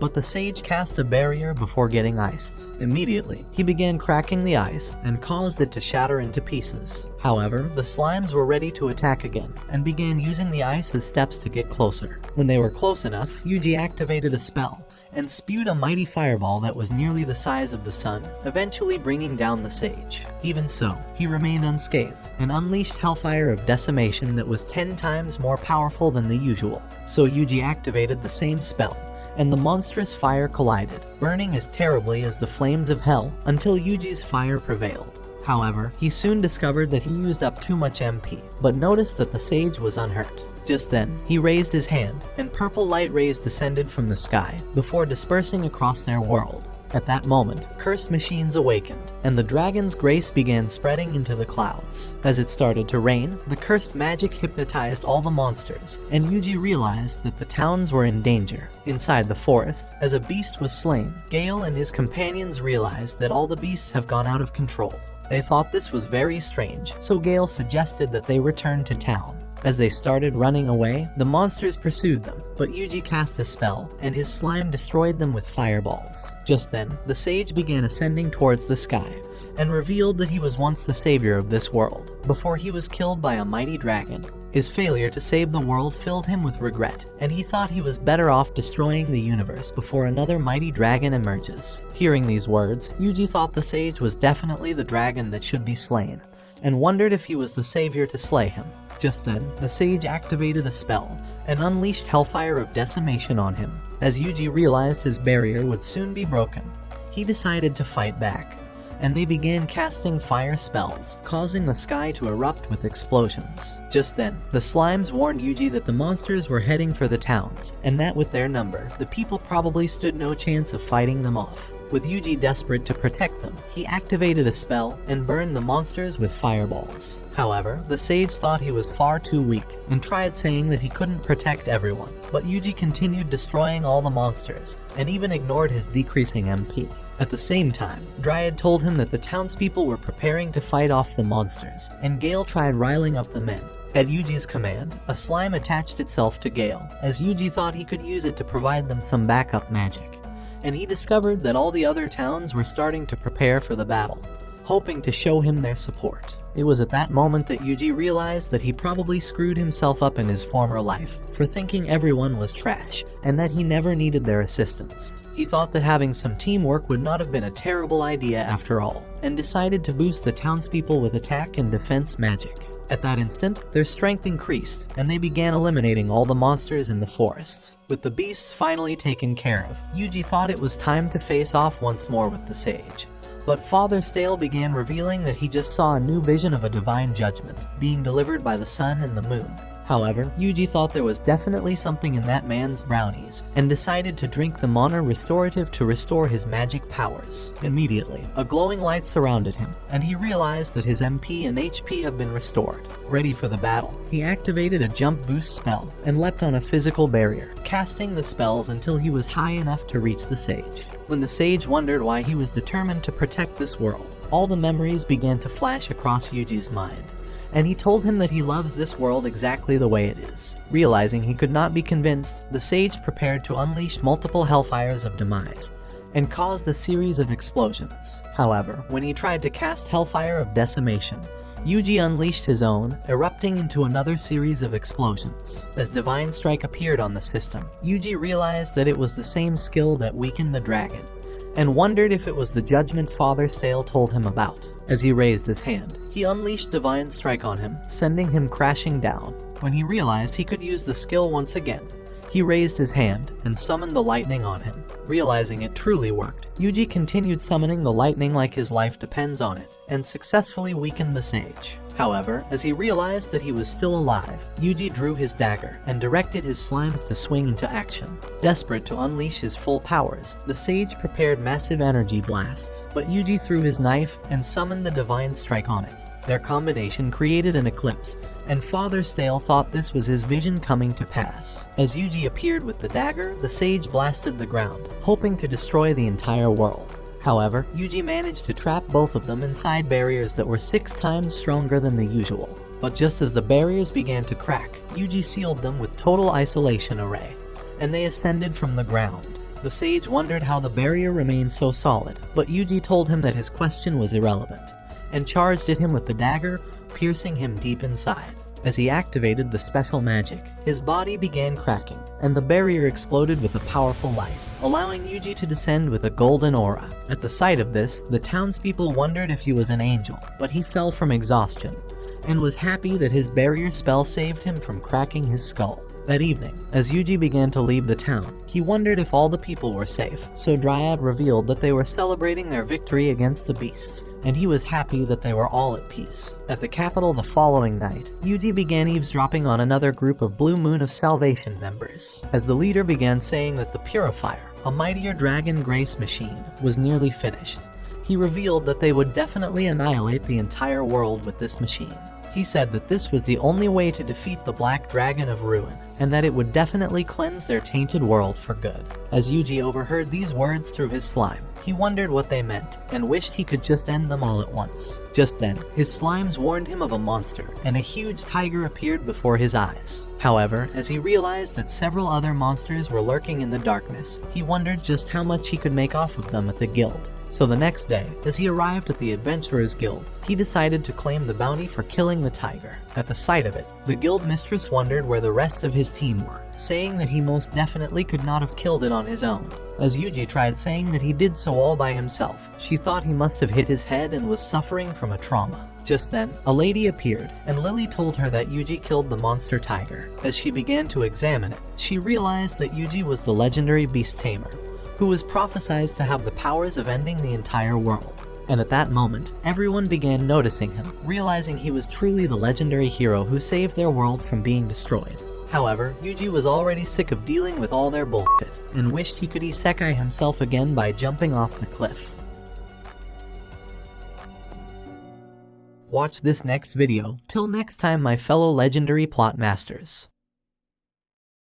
But the sage cast a barrier before getting iced. Immediately, he began cracking the ice and caused it to shatter into pieces. However, the slimes were ready to attack again and began using the ice as steps to get closer. When they were close enough, Yuji activated a spell and spewed a mighty fireball that was nearly the size of the sun, eventually bringing down the sage. Even so, he remained unscathed and unleashed Hellfire of Decimation that was 10 times more powerful than the usual. So Yuji activated the same spell, and the monstrous fire collided, burning as terribly as the flames of hell until Yuji's fire prevailed. However, he soon discovered that he used up too much MP, but noticed that the sage was unhurt. Just then, he raised his hand, and purple light rays descended from the sky, before dispersing across their world. At that moment, cursed machines awakened, and the dragon's grace began spreading into the clouds. As it started to rain, the cursed magic hypnotized all the monsters, and Yuji realized that the towns were in danger. Inside the forest, as a beast was slain, Gale and his companions realized that all the beasts have gone out of control. They thought this was very strange, so Gale suggested that they return to town. As they started running away, the monsters pursued them, but Yuji cast a spell, and his slime destroyed them with fireballs. Just then, the sage began ascending towards the sky, and revealed that he was once the savior of this world, before he was killed by a mighty dragon. His failure to save the world filled him with regret, and he thought he was better off destroying the universe before another mighty dragon emerges. Hearing these words, Yuji thought the sage was definitely the dragon that should be slain, and wondered if he was the savior to slay him. Just then, the sage activated a spell and unleashed hellfire of decimation on him. As Yuji realized his barrier would soon be broken, he decided to fight back, and they began casting fire spells, causing the sky to erupt with explosions. Just then, the slimes warned Yuji that the monsters were heading for the towns, and that with their number, the people probably stood no chance of fighting them off. With Yuji desperate to protect them, he activated a spell and burned the monsters with fireballs. However, the sage thought he was far too weak and tried saying that he couldn't protect everyone, but Yuji continued destroying all the monsters and even ignored his decreasing MP. At the same time, Dryad told him that the townspeople were preparing to fight off the monsters, and Gale tried riling up the men. At Yuji's command, a slime attached itself to Gale, as Yuji thought he could use it to provide them some backup magic, and he discovered that all the other towns were starting to prepare for the battle, hoping to show him their support. It was at that moment that Yuji realized that he probably screwed himself up in his former life for thinking everyone was trash and that he never needed their assistance. He thought that having some teamwork would not have been a terrible idea after all, and decided to boost the townspeople with attack and defense magic. At that instant, their strength increased, and they began eliminating all the monsters in the forest. With the beasts finally taken care of, Yuji thought it was time to face off once more with the sage. But Father Stale began revealing that he just saw a new vision of a divine judgment being delivered by the sun and the moon. However, Yuji thought there was definitely something in that man's brownies, and decided to drink the mana restorative to restore his magic powers. Immediately, a glowing light surrounded him, and he realized that his MP and HP have been restored. Ready for the battle, he activated a jump boost spell and leapt on a physical barrier, casting the spells until he was high enough to reach the sage. When the sage wondered why he was determined to protect this world, all the memories began to flash across Yuji's mind, and he told him that he loves this world exactly the way it is. Realizing he could not be convinced, the sage prepared to unleash multiple hellfires of demise, and caused a series of explosions. However, when he tried to cast hellfire of decimation, Yuji unleashed his own, erupting into another series of explosions. As Divine Strike appeared on the system, Yuji realized that it was the same skill that weakened the dragon, and wondered if it was the judgment Father Stale told him about. As he raised his hand, he unleashed Divine Strike on him, sending him crashing down. When he realized he could use the skill once again, he raised his hand and summoned the lightning on him. Realizing it truly worked, Yuji continued summoning the lightning like his life depends on it, and successfully weakened the sage. However, as he realized that he was still alive, Yuji drew his dagger and directed his slimes to swing into action. Desperate to unleash his full powers, the sage prepared massive energy blasts, but Yuji threw his knife and summoned the Divine Strike on it. Their combination created an eclipse, and Father Stale thought this was his vision coming to pass. As Yuji appeared with the dagger, the sage blasted the ground, hoping to destroy the entire world. However, Yuji managed to trap both of them inside barriers that were 6 times stronger than the usual. But just as the barriers began to crack, Yuji sealed them with total isolation array, and they ascended from the ground. The sage wondered how the barrier remained so solid, but Yuji told him that his question was irrelevant, and charged at him with the dagger, piercing him deep inside. As he activated the special magic, his body began cracking, and the barrier exploded with a powerful light, allowing Yuji to descend with a golden aura. At the sight of this, the townspeople wondered if he was an angel, but he fell from exhaustion, and was happy that his barrier spell saved him from cracking his skull. That evening, as Yuji began to leave the town, he wondered if all the people were safe, so Dryad revealed that they were celebrating their victory against the beasts, and he was happy that they were all at peace. At the capital the following night, Yuji began eavesdropping on another group of Blue Moon of Salvation members, as the leader began saying that the Purifier, a mightier dragon grace machine, was nearly finished. He revealed that they would definitely annihilate the entire world with this machine. He said that this was the only way to defeat the Black Dragon of Ruin, and that it would definitely cleanse their tainted world for good. As Yuji overheard these words through his slime, he wondered what they meant, and wished he could just end them all at once. Just then, his slimes warned him of a monster, and a huge tiger appeared before his eyes. However, as he realized that several other monsters were lurking in the darkness, he wondered just how much he could make off of them at the guild. So the next day, as he arrived at the Adventurers Guild, he decided to claim the bounty for killing the tiger. At the sight of it, the guild mistress wondered where the rest of his team were, saying that he most definitely could not have killed it on his own. As Yuji tried saying that he did so all by himself, she thought he must have hit his head and was suffering from a trauma. Just then, a lady appeared, and Lily told her that Yuji killed the monster tiger. As she began to examine it, she realized that Yuji was the legendary beast tamer, who was prophesied to have the powers of ending the entire world. And at that moment, everyone began noticing him, realizing he was truly the legendary hero who saved their world from being destroyed. However, Yuji was already sick of dealing with all their bullshit, and wished he could isekai himself again by jumping off the cliff. Watch this next video. Till next time, my fellow legendary plot masters.